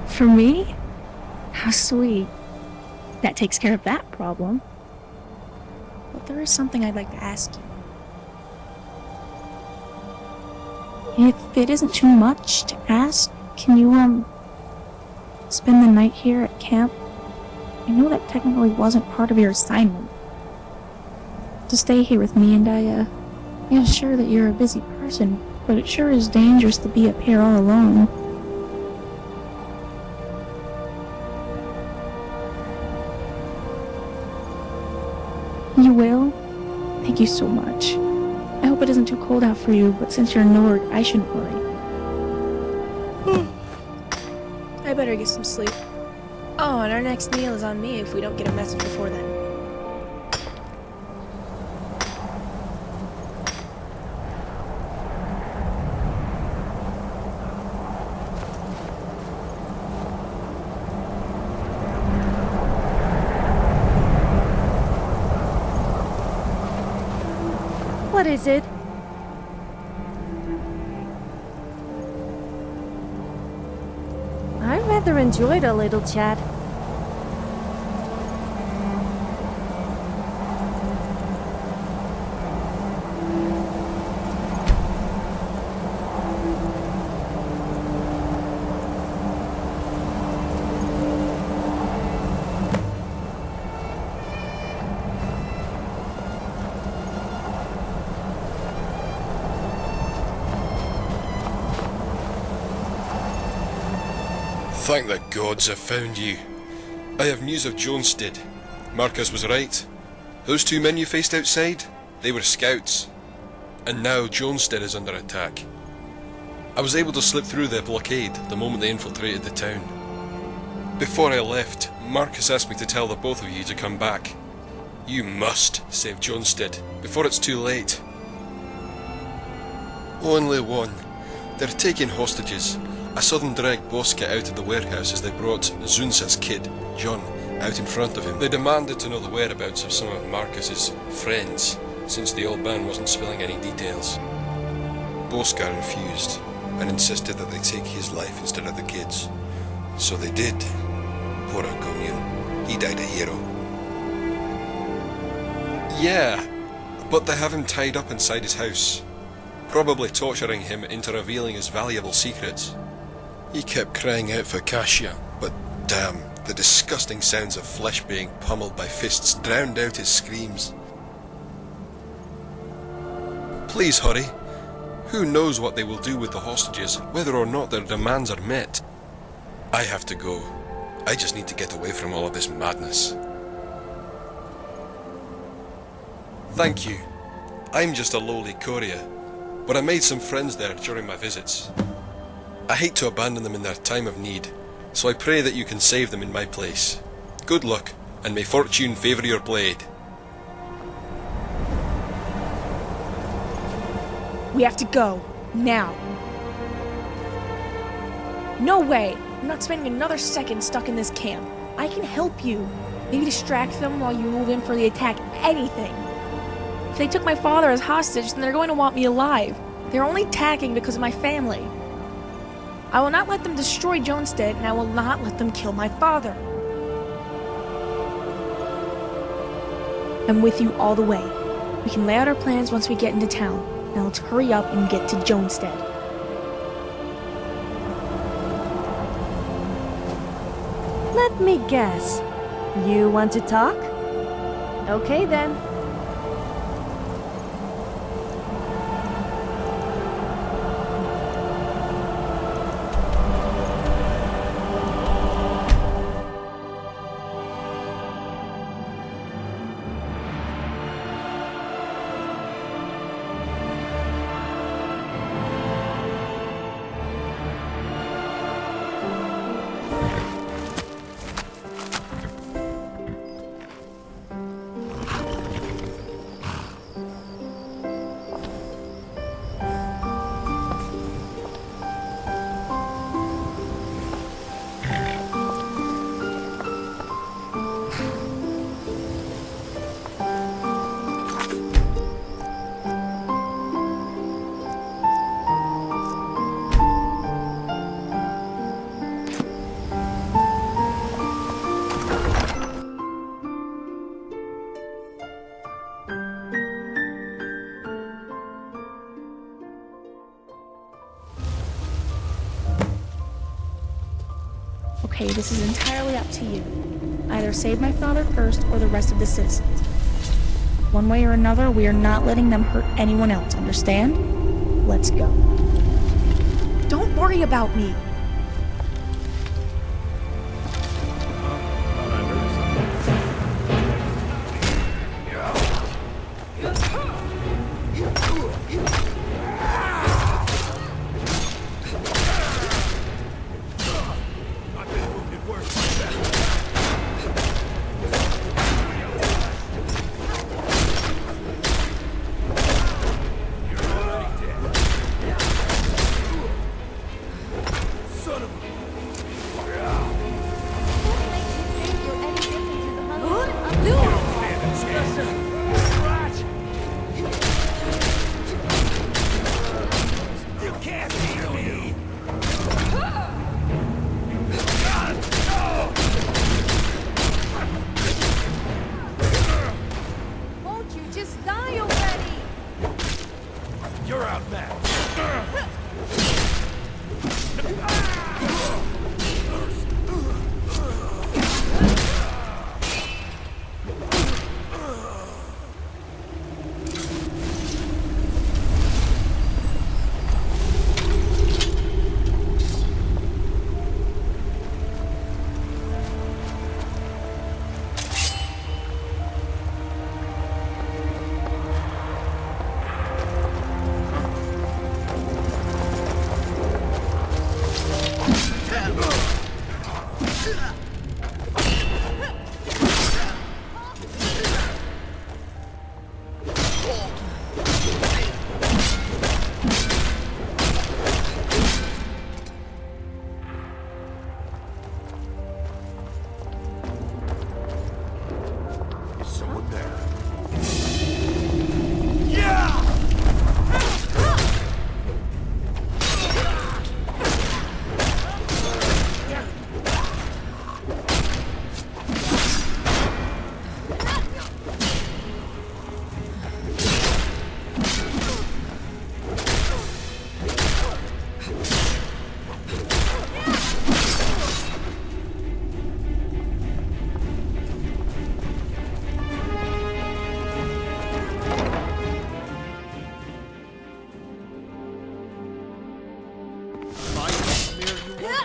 For me? How sweet. That takes care of that problem. But there is something I'd like to ask you. If it isn't too much to ask, can you, spend the night here at camp? I know that technically wasn't part of your assignment. To stay here with me, and yeah, sure that you're a busy person, but it sure is dangerous to be up here all alone. You will? Thank you so much. I hope it isn't too cold out for you, but since you're Nord, I shouldn't worry. I better get some sleep. Oh, and our next meal is on me if we don't get a message before then. What is it? I rather enjoyed our little chat. Thank the gods I found you. I have news of Jonestead. Marcus was right. Those two men you faced outside, they were scouts. And now Jonestead is under attack. I was able to slip through the blockade the moment they infiltrated the town. Before I left, Marcus asked me to tell the both of you to come back. You must save Jonestead before it's too late. Only one. They're taking hostages. I saw them drag Bosca out of the warehouse as they brought Zunsa's kid, John, out in front of him. They demanded to know the whereabouts of some of Marcus's friends, since the old man wasn't spilling any details. Bosca refused, and insisted that they take his life instead of the kid's. So they did. Poor Argonian. He died a hero. Yeah, but they have him tied up inside his house, probably torturing him into revealing his valuable secrets. He kept crying out for Cassia, but damn, the disgusting sounds of flesh being pummeled by fists drowned out his screams. Please hurry. Who knows what they will do with the hostages, whether or not their demands are met. I have to go. I just need to get away from all of this madness. Thank you. I'm just a lowly courier, but I made some friends there during my visits. I hate to abandon them in their time of need, so I pray that you can save them in my place. Good luck, and may fortune favour your blade. We have to go. Now. No way! I'm not spending another second stuck in this camp. I can help you. Maybe distract them while you move in for the attack. Anything. If they took my father as hostage, then they're going to want me alive. They're only attacking because of my family. I will not let them destroy Jonestead, and I will not let them kill my father. I'm with you all the way. We can lay out our plans once we get into town. Now let's hurry up and get to Jonestead. Let me guess. You want to talk? Okay then. Okay, this is entirely up to you. Either save my father first or the rest of the citizens. One way or another, we are not letting them hurt anyone else, understand? Let's go. Don't worry about me.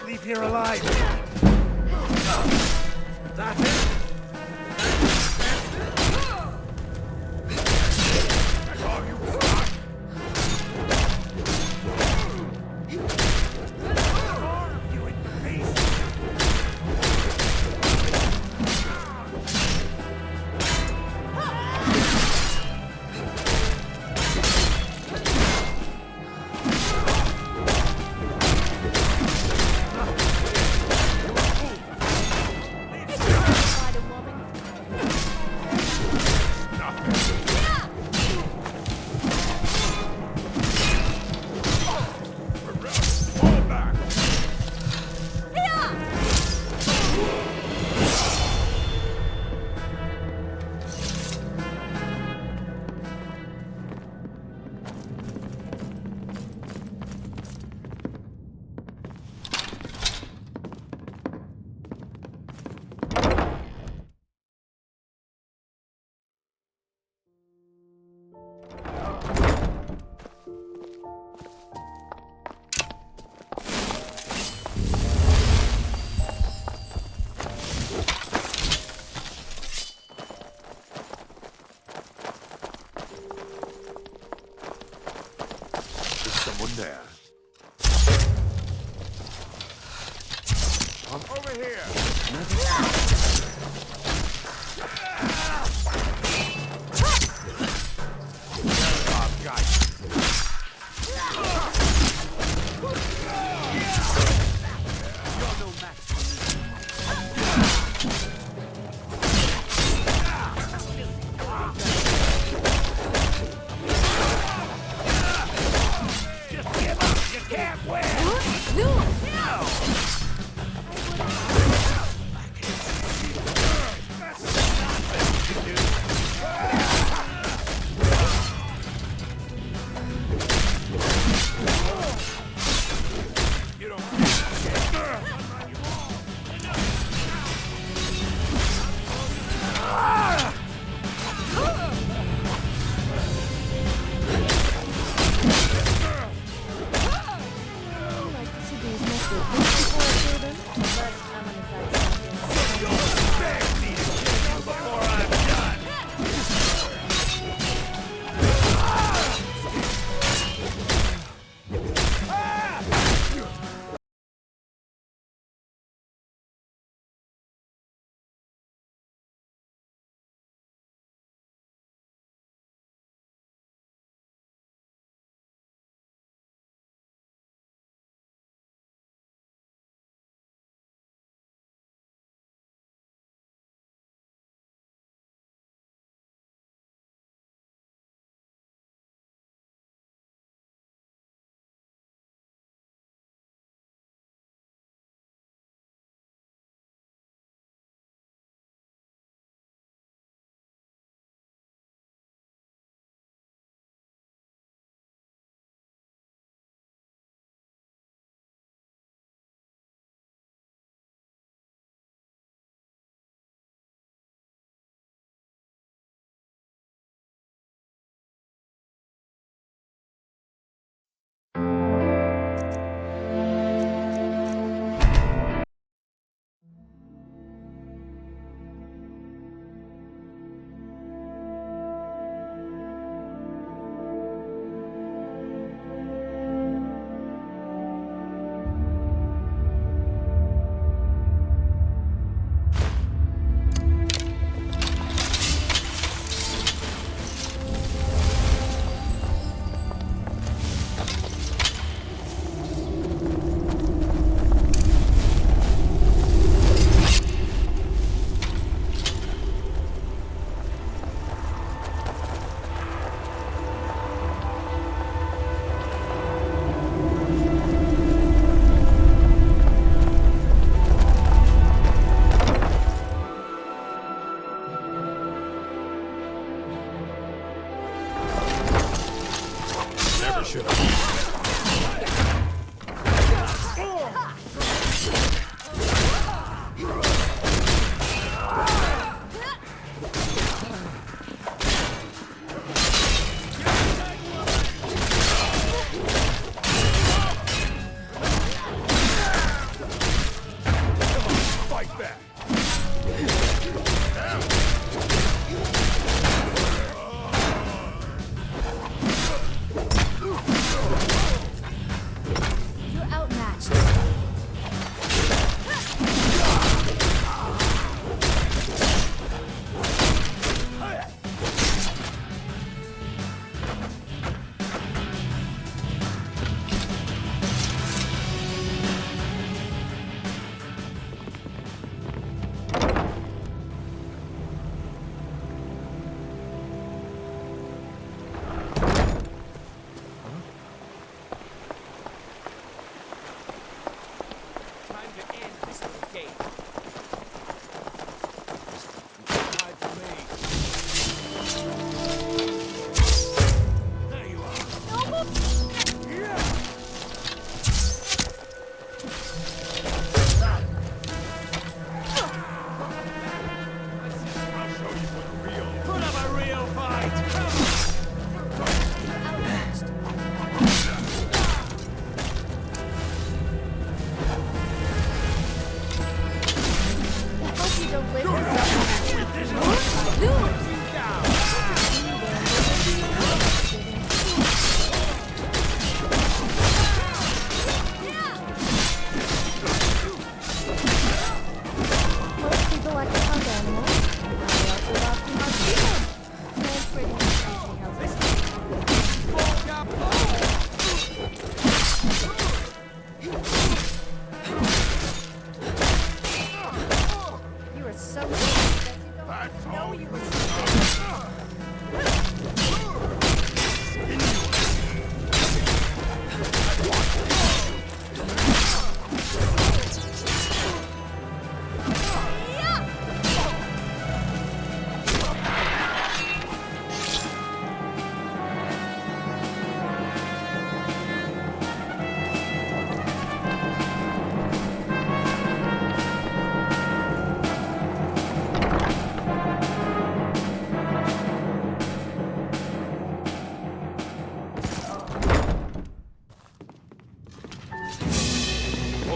Leave here alive. That's it. That's all you got. You in peace. Someone there. I'm over here. Oh, God. You're no match for can't win!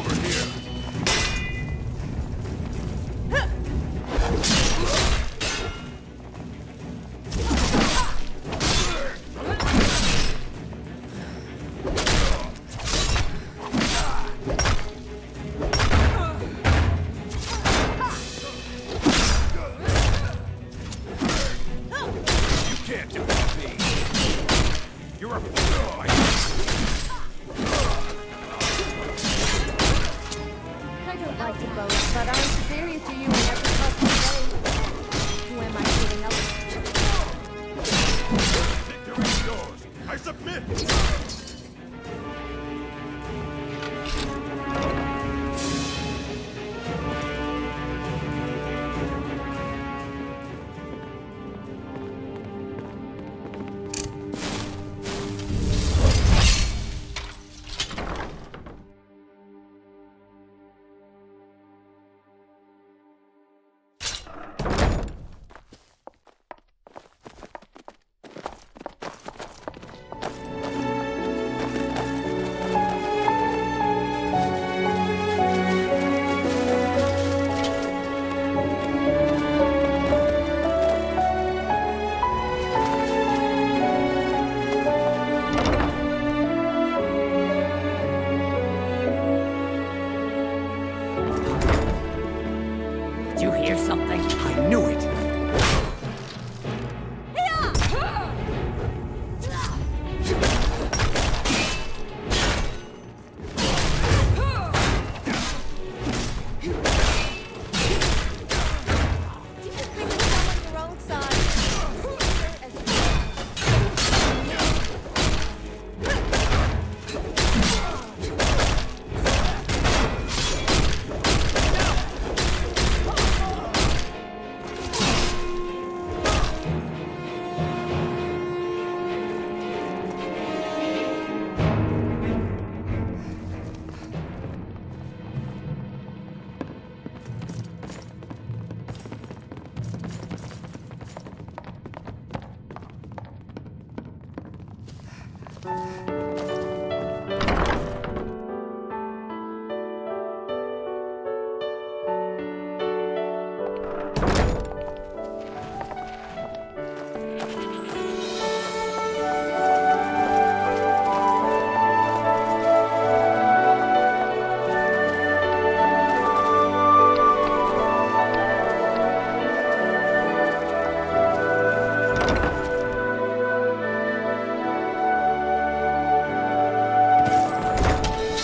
over here. You can't defeat me. You're a fool, my I don't like to boast, but I'm superior to you in every possible way. Who am I kidding up? victory is yours. I submit. Did you hear something? I knew it.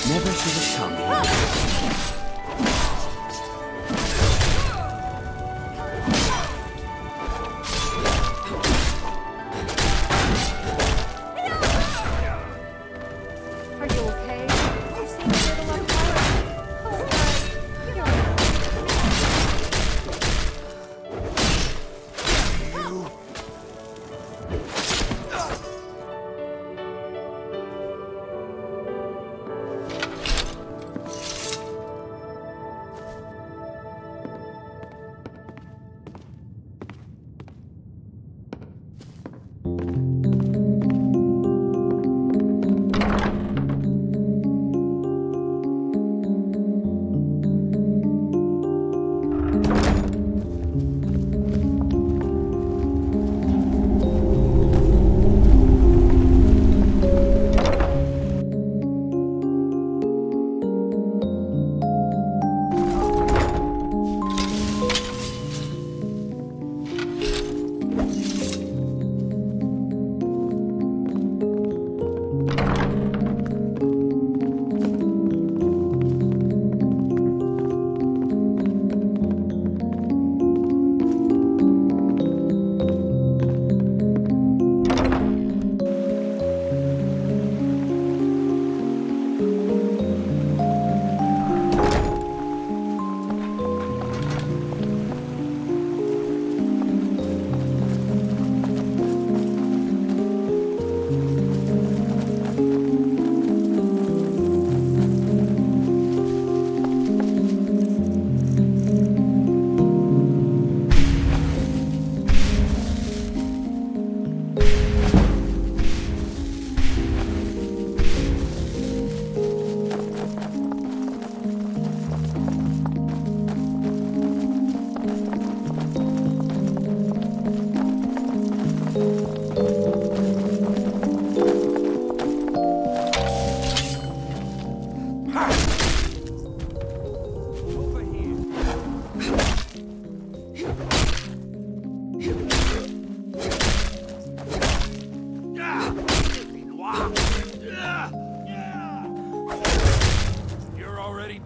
Never should have come here. Are you okay? You seem a little unhurt. Oh, God. You don't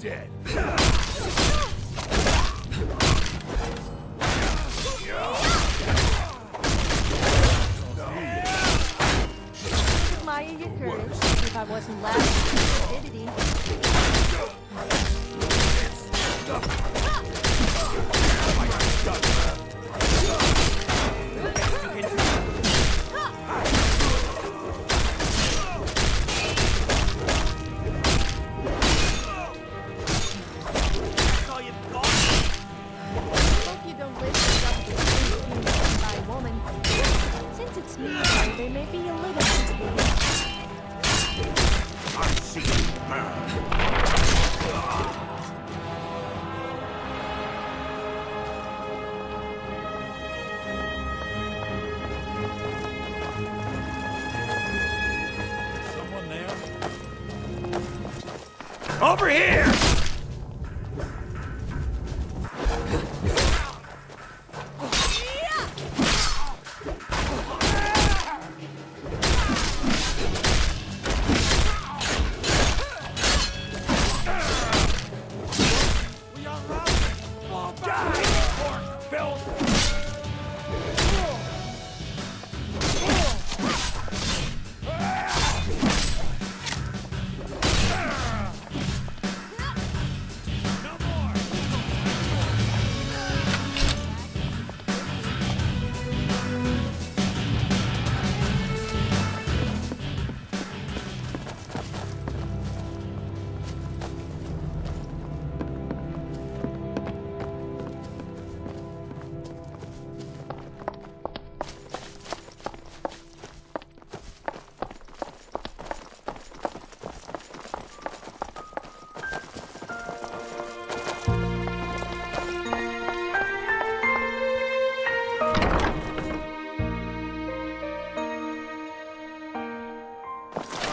dead. Admire your courage. If I wasn't laughing at stupidity. Hope you don't wish yourself to be beaten by a woman. Since it's me, they may be a little intimidating. I see you burn. Someone there? Over here!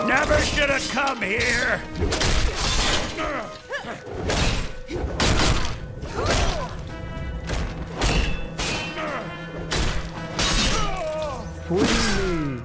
Never should have come here! Free me.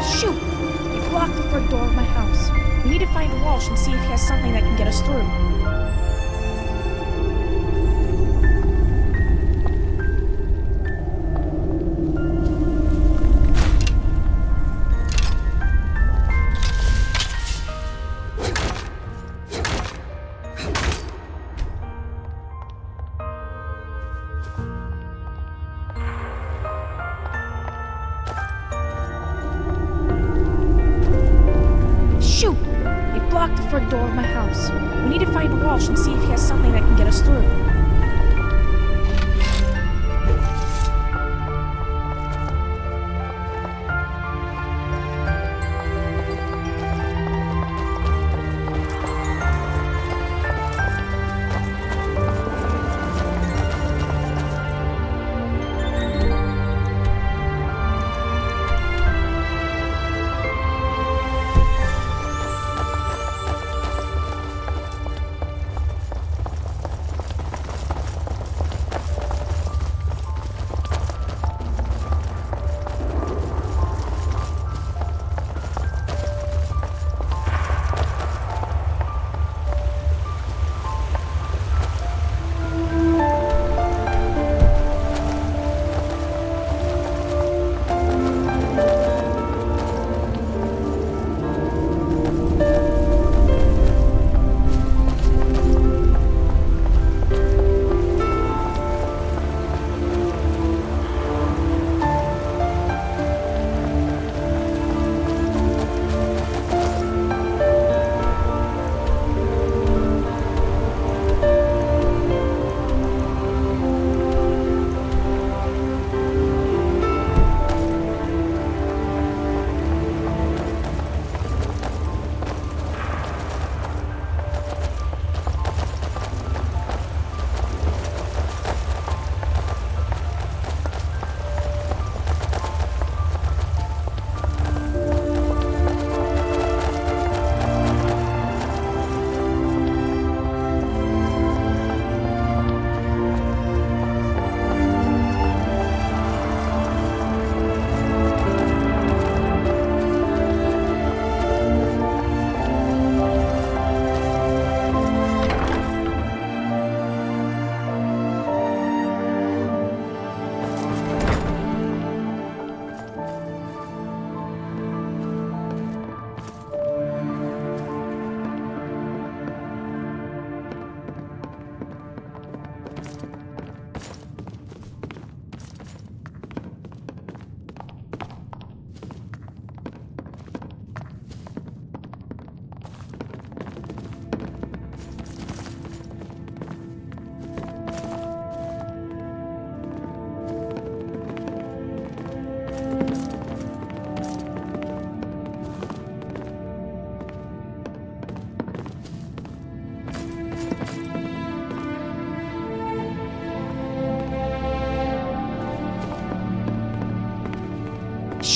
Shoot! He blocked the front door of my house. We need to find Walsh and see if he has something that can get us through. Shoot! They blocked the front door of my house. We need to find Walsh and see if he has something that can get us through.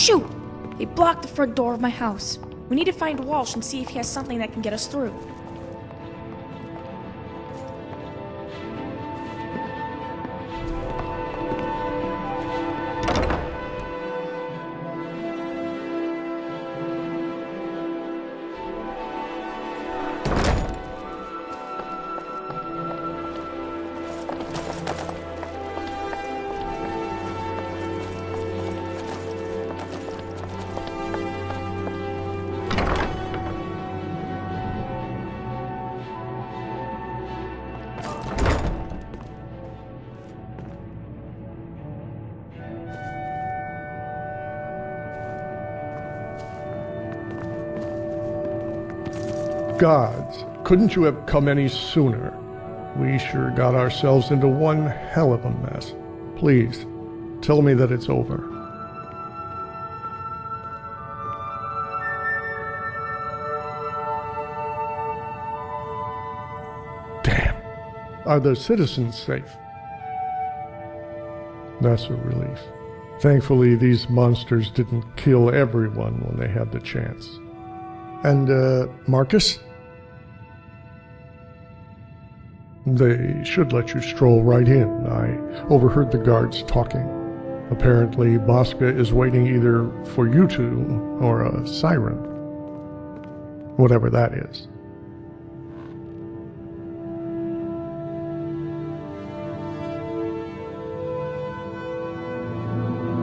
Shoot! They blocked the front door of my house. We need to find Walsh and see if he has something that can get us through. Gods, couldn't you have come any sooner? We sure got ourselves into one hell of a mess. Please, tell me that it's over. Damn. Are the citizens safe? That's a relief. Thankfully, these monsters didn't kill everyone when they had the chance. And, Marcus? They should let you stroll right in. I overheard the guards talking. Apparently, Bosca is waiting either for you two or a siren. Whatever that is.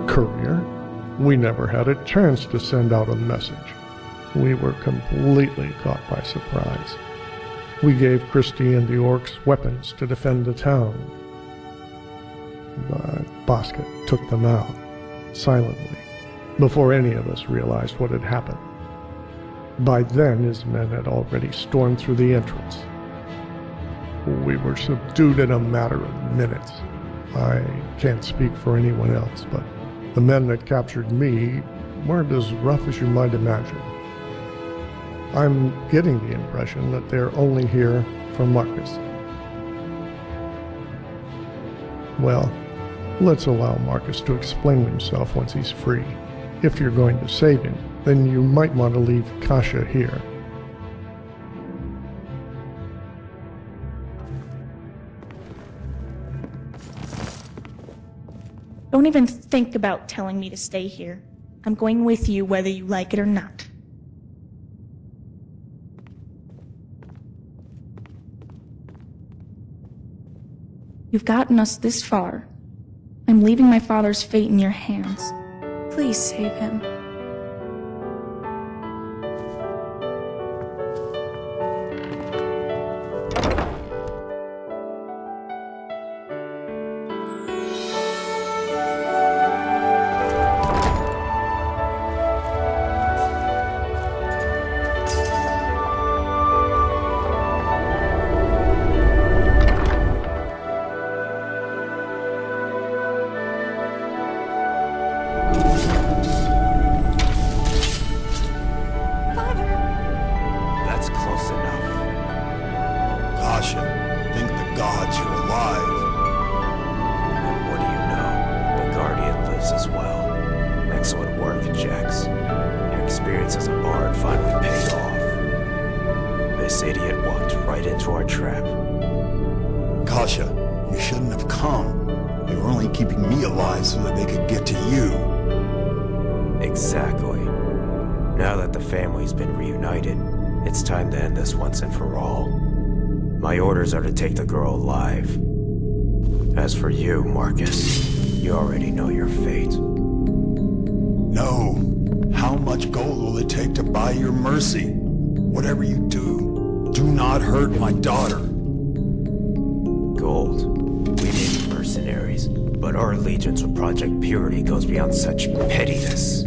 Courier? We never had a chance to send out a message. We were completely caught by surprise. We gave Christie and the orcs weapons to defend the town. But Bosca took them out, silently, before any of us realized what had happened. By then, his men had already stormed through the entrance. We were subdued in a matter of minutes. I can't speak for anyone else, but the men that captured me weren't as rough as you might imagine. I'm getting the impression that they're only here for Marcus. Well, let's allow Marcus to explain himself once he's free. If you're going to save him, then you might want to leave Kasha here. Don't even think about telling me to stay here. I'm going with you whether you like it or not. You've gotten us this far. I'm leaving my father's fate in your hands. Please save him. That's close enough. Kasha, think the gods you're alive. And what do you know? The Guardian lives as well. Excellent work, Jax. Your experience as a bard finally paid off. This idiot walked right into our trap. Kasha, you shouldn't have come. They were only keeping me alive so that they could get to you. Exactly. Now that the family's been reunited, it's time to end this once and for all. My orders are to take the girl alive. As for you, Marcus, you already know your fate. No. How much gold will it take to buy your mercy? Whatever you do, do not hurt my daughter. Gold. We may be mercenaries, but our allegiance with Project Purity goes beyond such pettiness.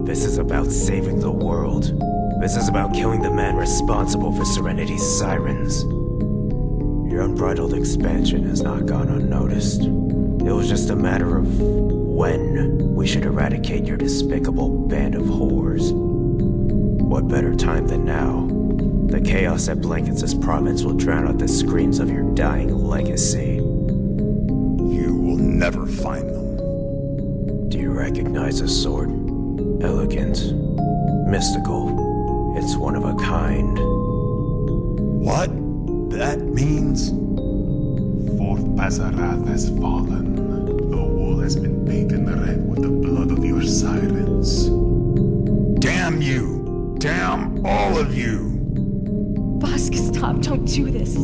This is about saving the world. This is about killing the man responsible for Serenity's sirens. Your unbridled expansion has not gone unnoticed. It was just a matter of when we should eradicate your despicable band of whores. What better time than now? The chaos that blankets this province will drown out the screams of your dying legacy. You will never find them. Do you recognize this sword? Elegant. Mystical. It's one of a kind. What? That means? Fourth Pazarath has fallen. The wool has been painted red with the blood of your sirens. Damn you! Damn all of you! Bosk, stop, don't do this.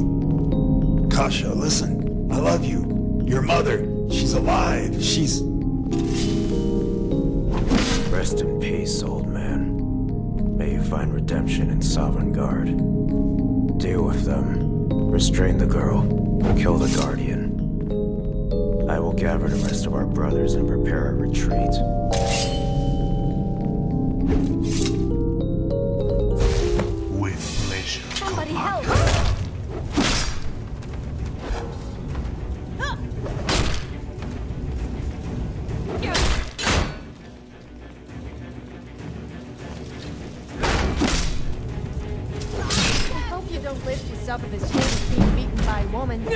Kasha, listen. I love you. Your mother, she's alive. She's... Rest in peace, old man. May you find redemption in Sovereign Guard. Deal with them. Restrain the girl. Kill the Guardian. I will gather the rest of our brothers and prepare a retreat. With pleasure. Somebody help! I hope you don't lift yourself of his shame being beaten by a woman.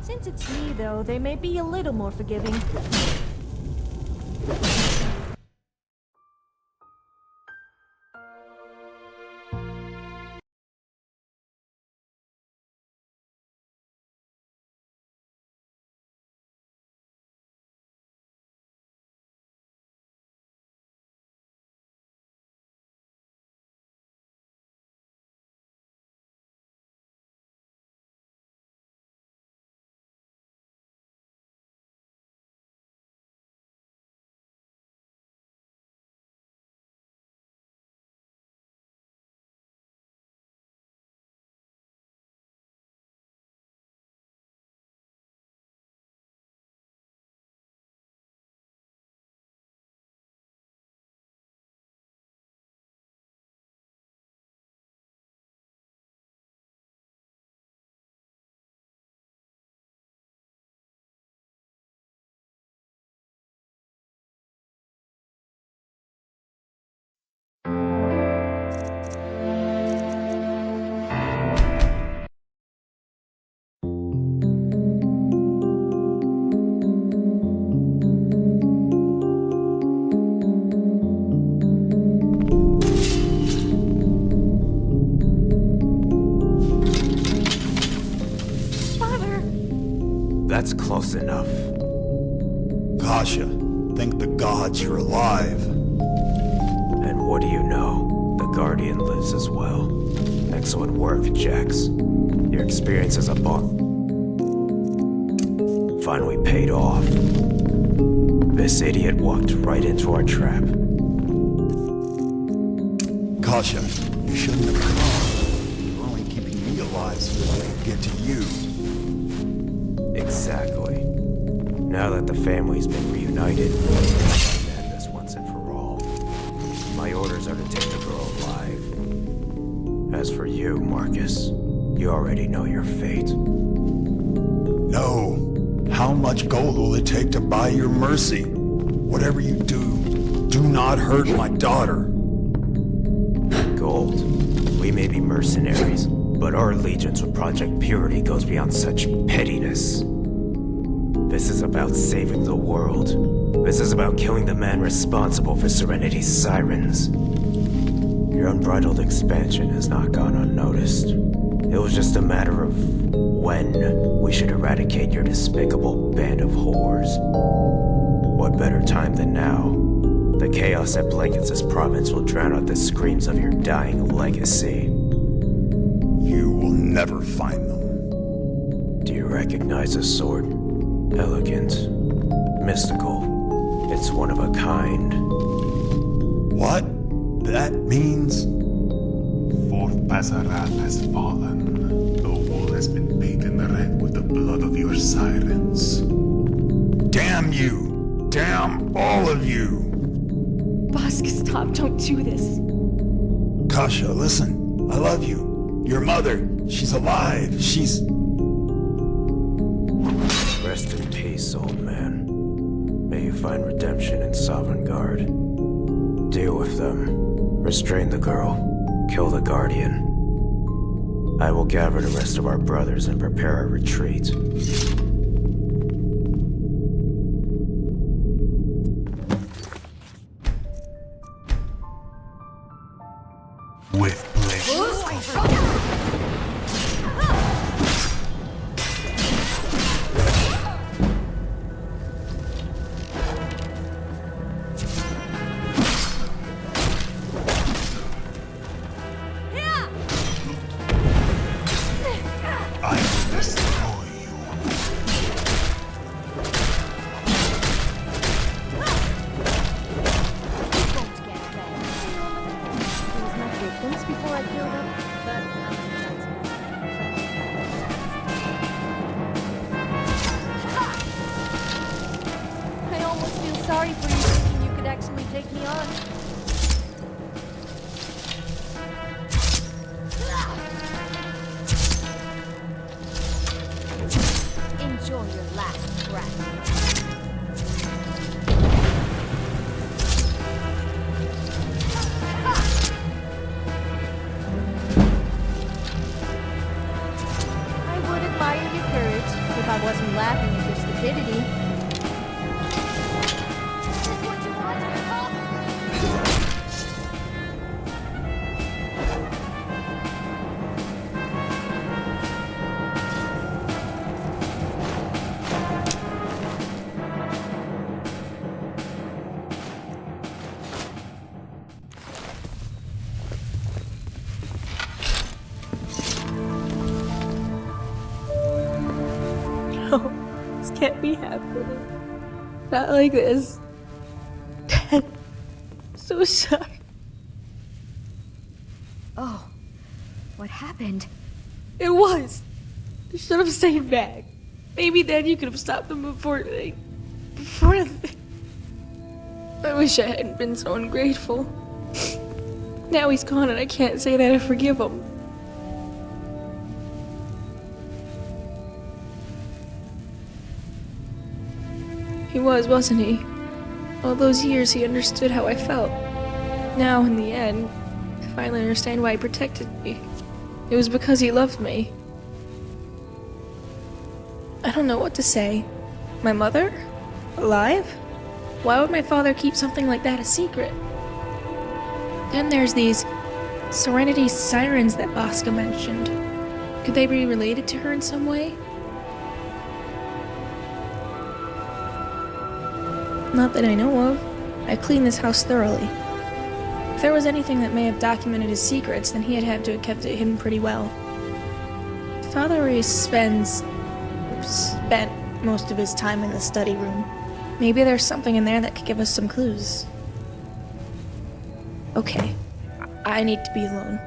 Since it's me, though, they may be a little more forgiving. That's close enough. Kasha, thank the gods you're alive. And what do you know? The Guardian lives as well. Excellent work, Jax. Your experience as a bot finally paid off. This idiot walked right into our trap. Kasha, you shouldn't have come. You're only keeping me alive so that I can get to you. Exactly. Now that the family's been reunited, I'll end this once and for all. My orders are to take the girl alive. As for you, Marcus, you already know your fate. No. How much gold will it take to buy your mercy? Whatever you do not hurt my daughter. Gold. We may be mercenaries, but our allegiance with Project Purity goes beyond such pettiness. This is about saving the world. This is about killing the man responsible for Serenity's sirens. Your unbridled expansion has not gone unnoticed. It was just a matter of when we should eradicate your despicable band of whores. What better time than now? The chaos that blankets this province will drown out the screams of your dying legacy. You will never find them. Do you recognize this sword? Elegant. Mystical. It's one of a kind. What? That means? Fourth Pazarath has fallen. The wall has been painted red with the blood of your sirens. Damn you! Damn all of you! Bosk, stop, don't do this. Kasha, listen. I love you. Your mother, she's alive. She's... Rest in peace, old man. May you find redemption in Sovereign Guard. Deal with them. Restrain the girl. Kill the Guardian. I will gather the rest of our brothers and prepare a retreat. I would admire your courage if I wasn't laughing at your stupidity. No, this can't be happening. Not like this. Dad, so sorry. Oh, what happened? It was. I should have stayed back. Maybe then you could have stopped them before they... I wish I hadn't been so ungrateful. Now he's gone and I can't say that I forgive him. He was, wasn't he? All those years he understood how I felt. Now, in the end, I finally understand why he protected me. It was because he loved me. I don't know what to say. My mother? Alive? Why would my father keep something like that a secret? Then there's these Serenity sirens that Bosca mentioned. Could they be related to her in some way? Not that I know of. I cleaned this house thoroughly. If there was anything that may have documented his secrets, then he'd have to have kept it hidden pretty well. Father always spent most of his time in the study room. Maybe there's something in there that could give us some clues. Okay, I need to be alone.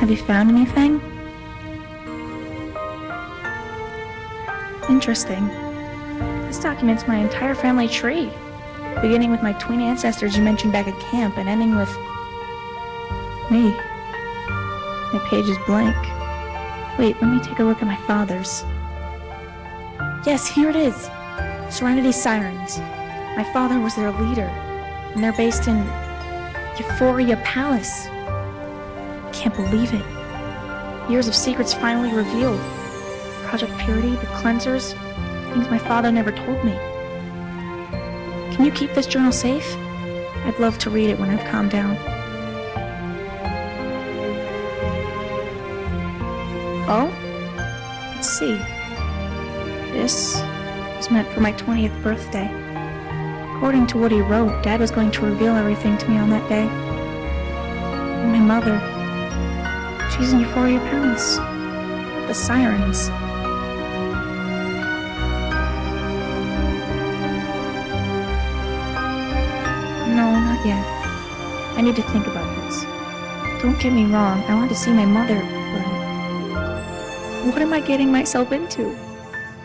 Have you found anything? Interesting. This documents my entire family tree, beginning with my twin ancestors you mentioned back at camp and ending with me. My page is blank. Wait, let me take a look at my father's. Yes, here it is. Serenity Sirens. My father was their leader, and they're based in Euphoria Palace. Can't believe it. Years of secrets finally revealed. Project Purity, the cleansers, things my father never told me. Can you keep this journal safe? I'd love to read it when I've calmed down. Oh? Let's see. This was meant for my 20th birthday. According to what he wrote, Dad was going to reveal everything to me on that day. And my mother, she's in Euphoria Palace. The Sirens. No, not yet. I need to think about this. Don't get me wrong, I want to see my mother, but what am I getting myself into?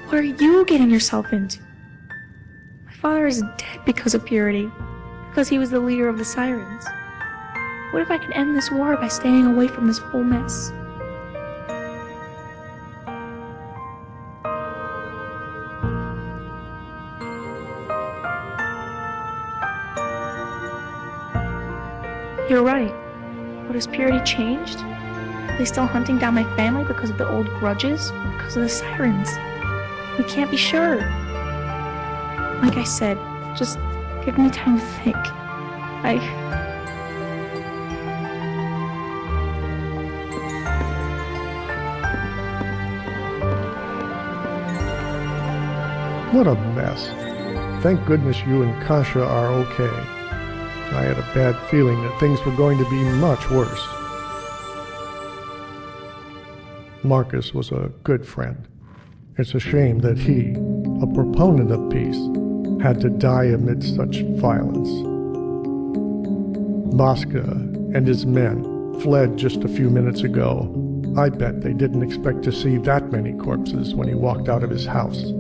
What are you getting yourself into? My father is dead because of Purity, because he was the leader of the Sirens. What if I can end this war by staying away from this whole mess? You're right. But has Purity changed? Are they still hunting down my family because of the old grudges? Or because of the Sirens? We can't be sure. Like I said, just give me time to think. What a mess. Thank goodness you and Kasha are okay. I had a bad feeling that things were going to be much worse. Marcus was a good friend. It's a shame that he, a proponent of peace, had to die amidst such violence. Bosca and his men fled just a few minutes ago. I bet they didn't expect to see that many corpses when he walked out of his house.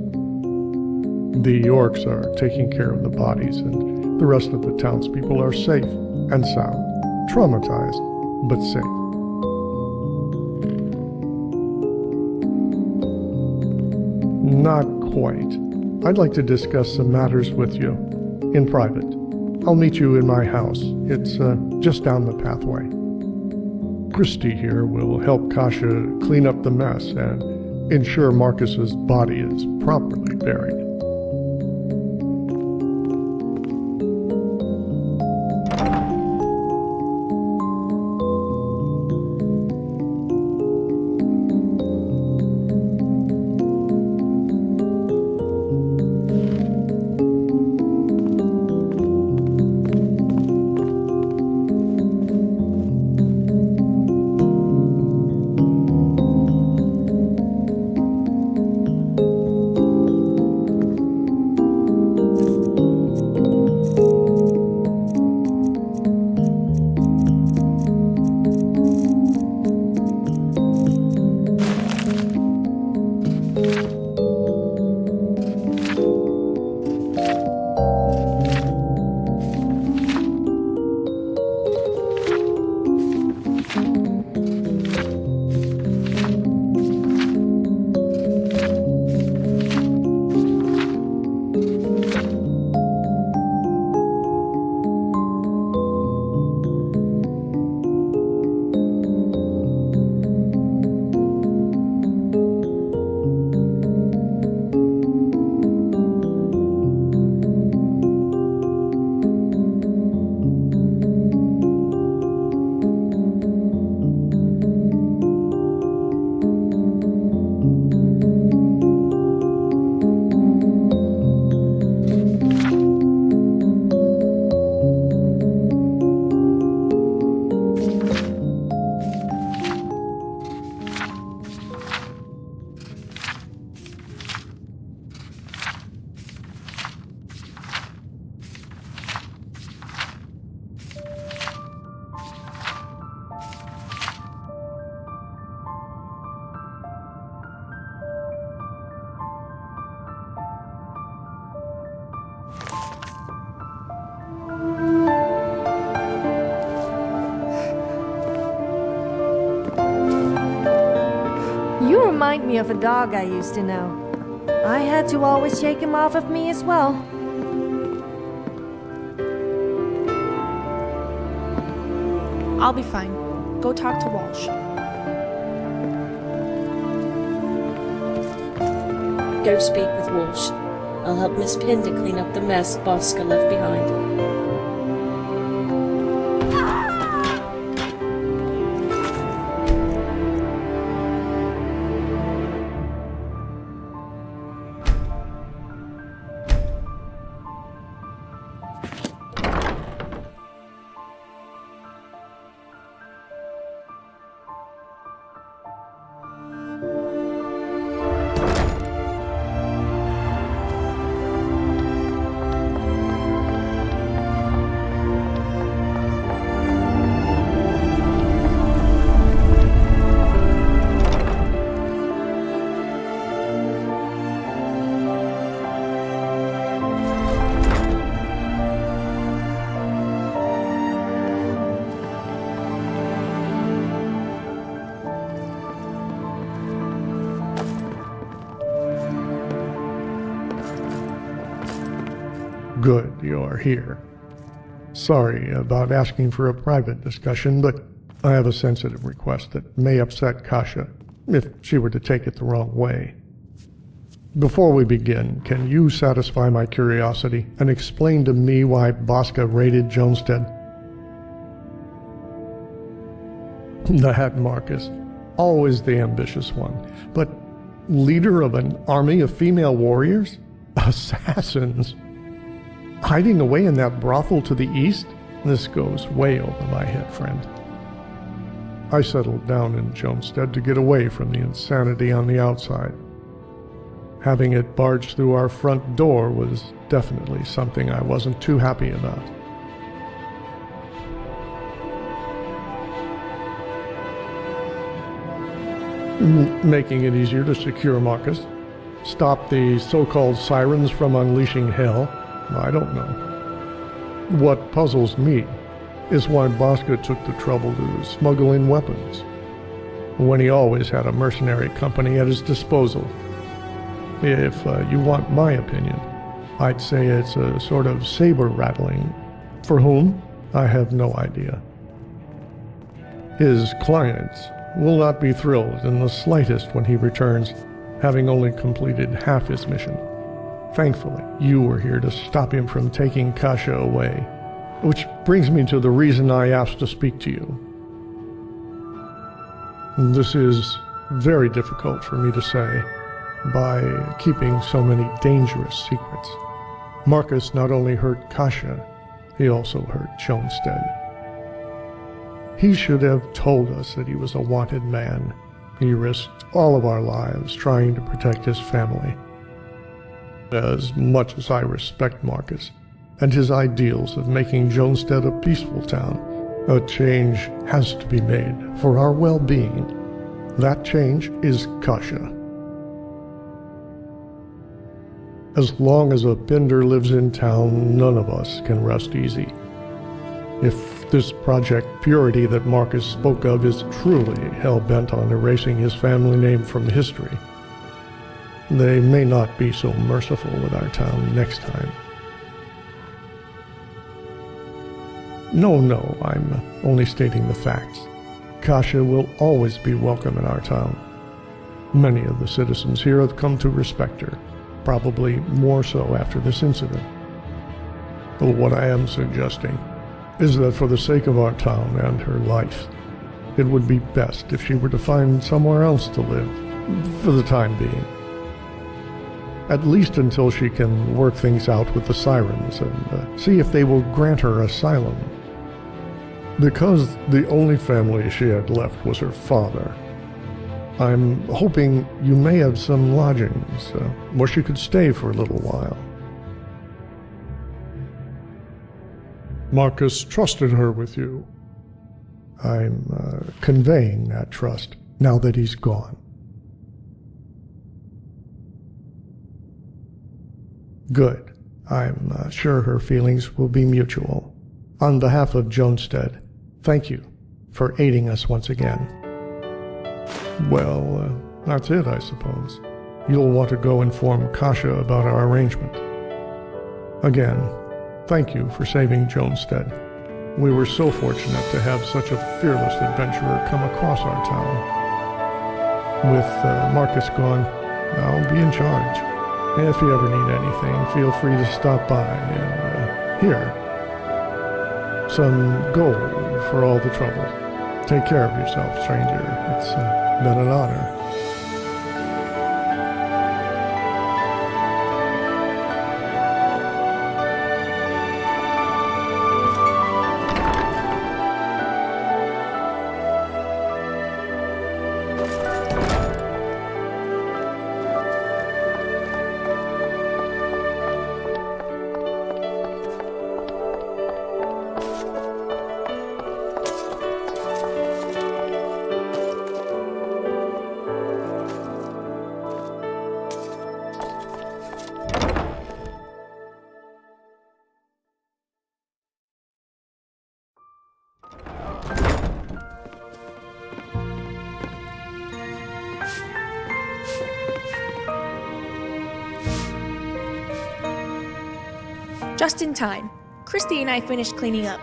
The orcs are taking care of the bodies, and the rest of the townspeople are safe and sound, traumatized, but safe. Not quite. I'd like to discuss some matters with you, in private. I'll meet you in my house. It's just down the pathway. Christy here will help Kasha clean up the mess and ensure Marcus's body is properly buried. remind me of a dog I used to know. I had to always shake him off of me as well. I'll be fine. Go talk to Walsh. Go speak with Walsh. I'll help Miss Pinder clean up the mess Bosca left behind. Good you're here. Sorry about asking for a private discussion, but I have a sensitive request that may upset Kasha if she were to take it the wrong way. Before we begin, can you satisfy my curiosity and explain to me why Bosca raided Jonestead? That Marcus, always the ambitious one, but leader of an army of female warriors? Assassins? Hiding away in that brothel to the east? This goes way over my head, friend. I settled down in Jonestead to get away from the insanity on the outside. Having it barge through our front door was definitely something I wasn't too happy about. Making it easier to secure Marcus. Stop the so-called sirens from unleashing hell. I don't know. What puzzles me is why Bosca took the trouble to smuggle in weapons, when he always had a mercenary company at his disposal. If you want my opinion, I'd say it's a sort of saber rattling. For whom? I have no idea. His clients will not be thrilled in the slightest when he returns, having only completed half his mission. Thankfully, you were here to stop him from taking Kasha away, which brings me to the reason I asked to speak to you. This is very difficult for me to say, by keeping so many dangerous secrets. Marcus not only hurt Kasha, he also hurt Jonestead. He should have told us that he was a wanted man. He risked all of our lives trying to protect his family. As much as I respect Marcus and his ideals of making Jonestead a peaceful town, a change has to be made for our well-being. That change is Kasha. As long as a Pinder lives in town, none of us can rest easy. If this Project Purity that Marcus spoke of is truly hell-bent on erasing his family name from history, they may not be so merciful with our town next time. No, I'm only stating the facts. Kasha will always be welcome in our town. Many of the citizens here have come to respect her, probably more so after this incident. But what I am suggesting is that for the sake of our town and her life, it would be best if she were to find somewhere else to live, for the time being. At least until she can work things out with the sirens and see if they will grant her asylum. Because the only family she had left was her father, I'm hoping you may have some lodgings where she could stay for a little while. Marcus trusted her with you. I'm conveying that trust now that he's gone. Good. I'm sure her feelings will be mutual. On behalf of Jonestead, thank you for aiding us once again. Well, That's it, I suppose. You'll want to go inform Kasha about our arrangement. Again, thank you for saving Jonestead. We were so fortunate to have such a fearless adventurer come across our town. With Marcus gone, I'll be in charge. If you ever need anything, feel free to stop by and, here. Some gold for all the trouble. Take care of yourself, stranger. It's been an honor. Just in time. Christy and I finished cleaning up.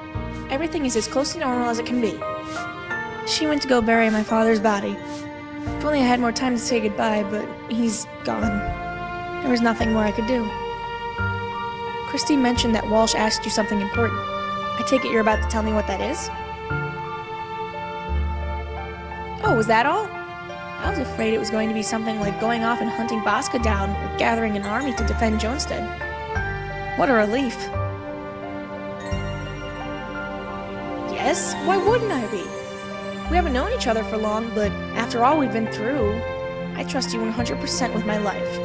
Everything is as close to normal as it can be. She went to go bury my father's body. If only I had more time to say goodbye, but he's gone. There was nothing more I could do. Christy mentioned that Walsh asked you something important. I take it you're about to tell me what that is? Oh, was that all? I was afraid it was going to be something like going off and hunting Bosca down or gathering an army to defend Jonestead. What a relief. Yes, why wouldn't I be? We haven't known each other for long, but after all we've been through, I trust you 100% with my life.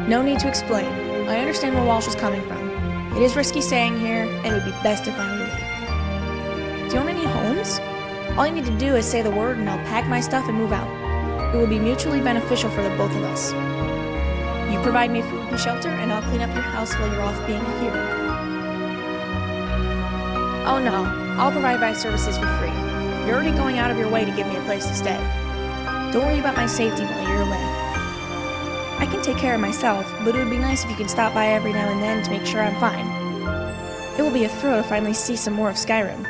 No need to explain. I understand where Walsh is coming from. It is risky staying here, and it would be best if I were late. Do you own any homes? All you need to do is say the word and I'll pack my stuff and move out. It will be mutually beneficial for the both of us. You provide me food and shelter, and I'll clean up your house while you're off being a hero. Oh no, I'll provide my services for free. You're already going out of your way to give me a place to stay. Don't worry about my safety while you're away. I can take care of myself, but it would be nice if you could stop by every now and then to make sure I'm fine. It will be a thrill to finally see some more of Skyrim.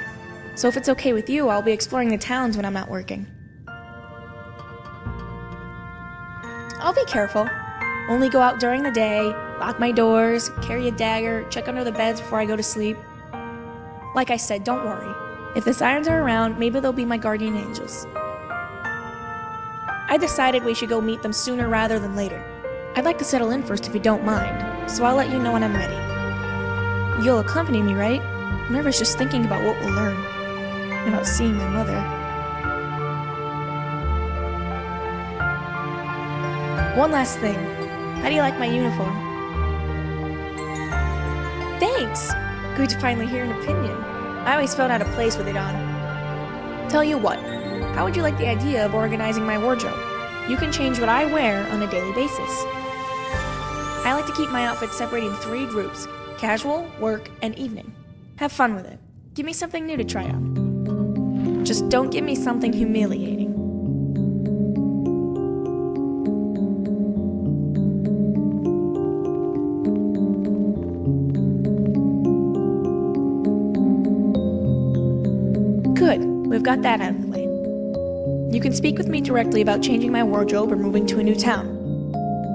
So if it's okay with you, I'll be exploring the towns when I'm not working. I'll be careful. Only go out during the day, lock my doors, carry a dagger, check under the beds before I go to sleep. Like I said, don't worry. If the sirens are around, maybe they'll be my guardian angels. I decided we should go meet them sooner rather than later. I'd like to settle in first if you don't mind, so I'll let you know when I'm ready. You'll accompany me, right? I'm nervous just thinking about what we'll learn. And about seeing my mother. One last thing. How do you like my uniform? Thanks! Good to finally hear an opinion. I always felt out of place with it on. Tell you what, how would you like the idea of organizing my wardrobe? You can change what I wear on a daily basis. I like to keep my outfit separated in 3 groups: casual, work, and evening. Have fun with it. Give me something new to try on. Just don't give me something humiliating. Good, we've got that out of the way. You can speak with me directly about changing my wardrobe or moving to a new town.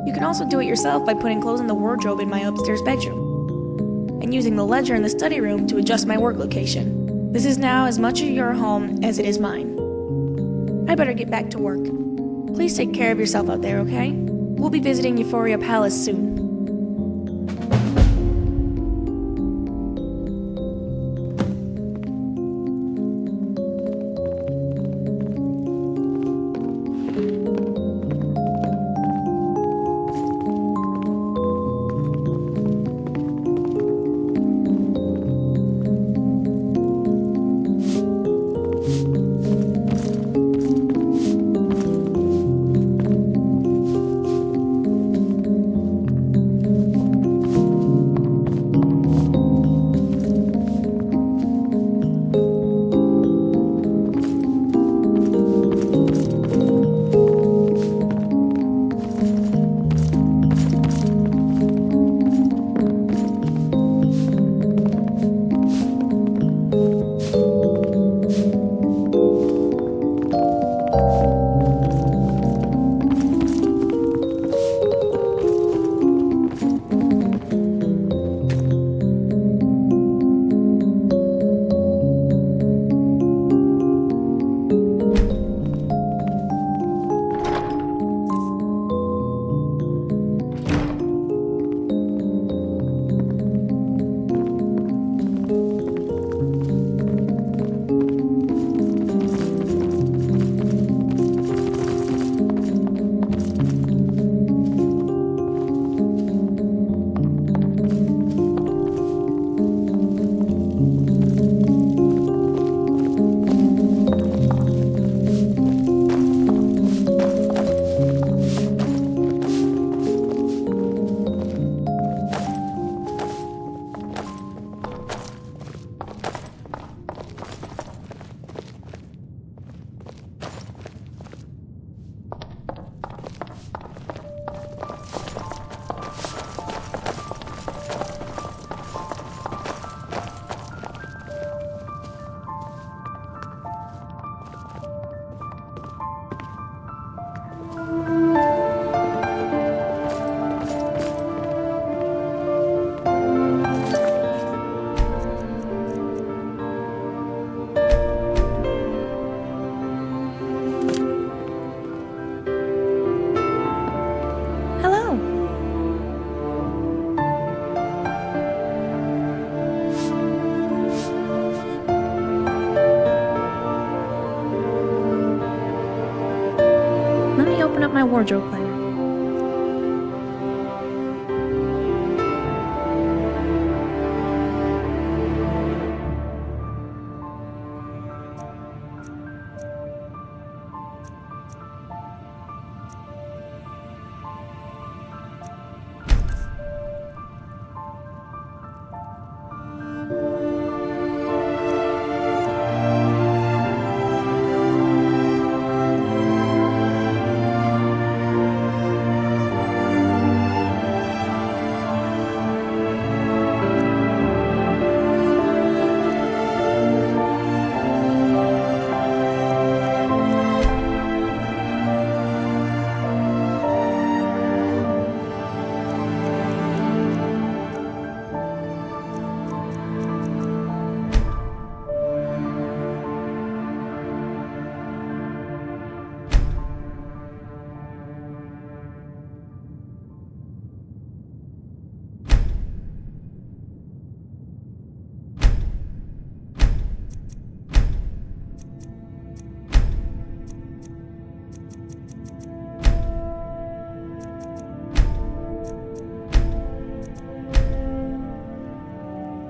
You can also do it yourself by putting clothes in the wardrobe in my upstairs bedroom, and using the ledger in the study room to adjust my work location. This is now as much of your home as it is mine. I better get back to work. Please take care of yourself out there, okay? We'll be visiting Euphoria Palace soon. wardrobe player.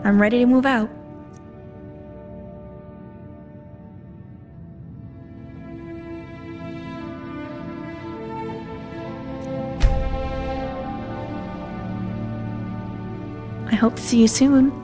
I'm ready to move out. I hope to see you soon.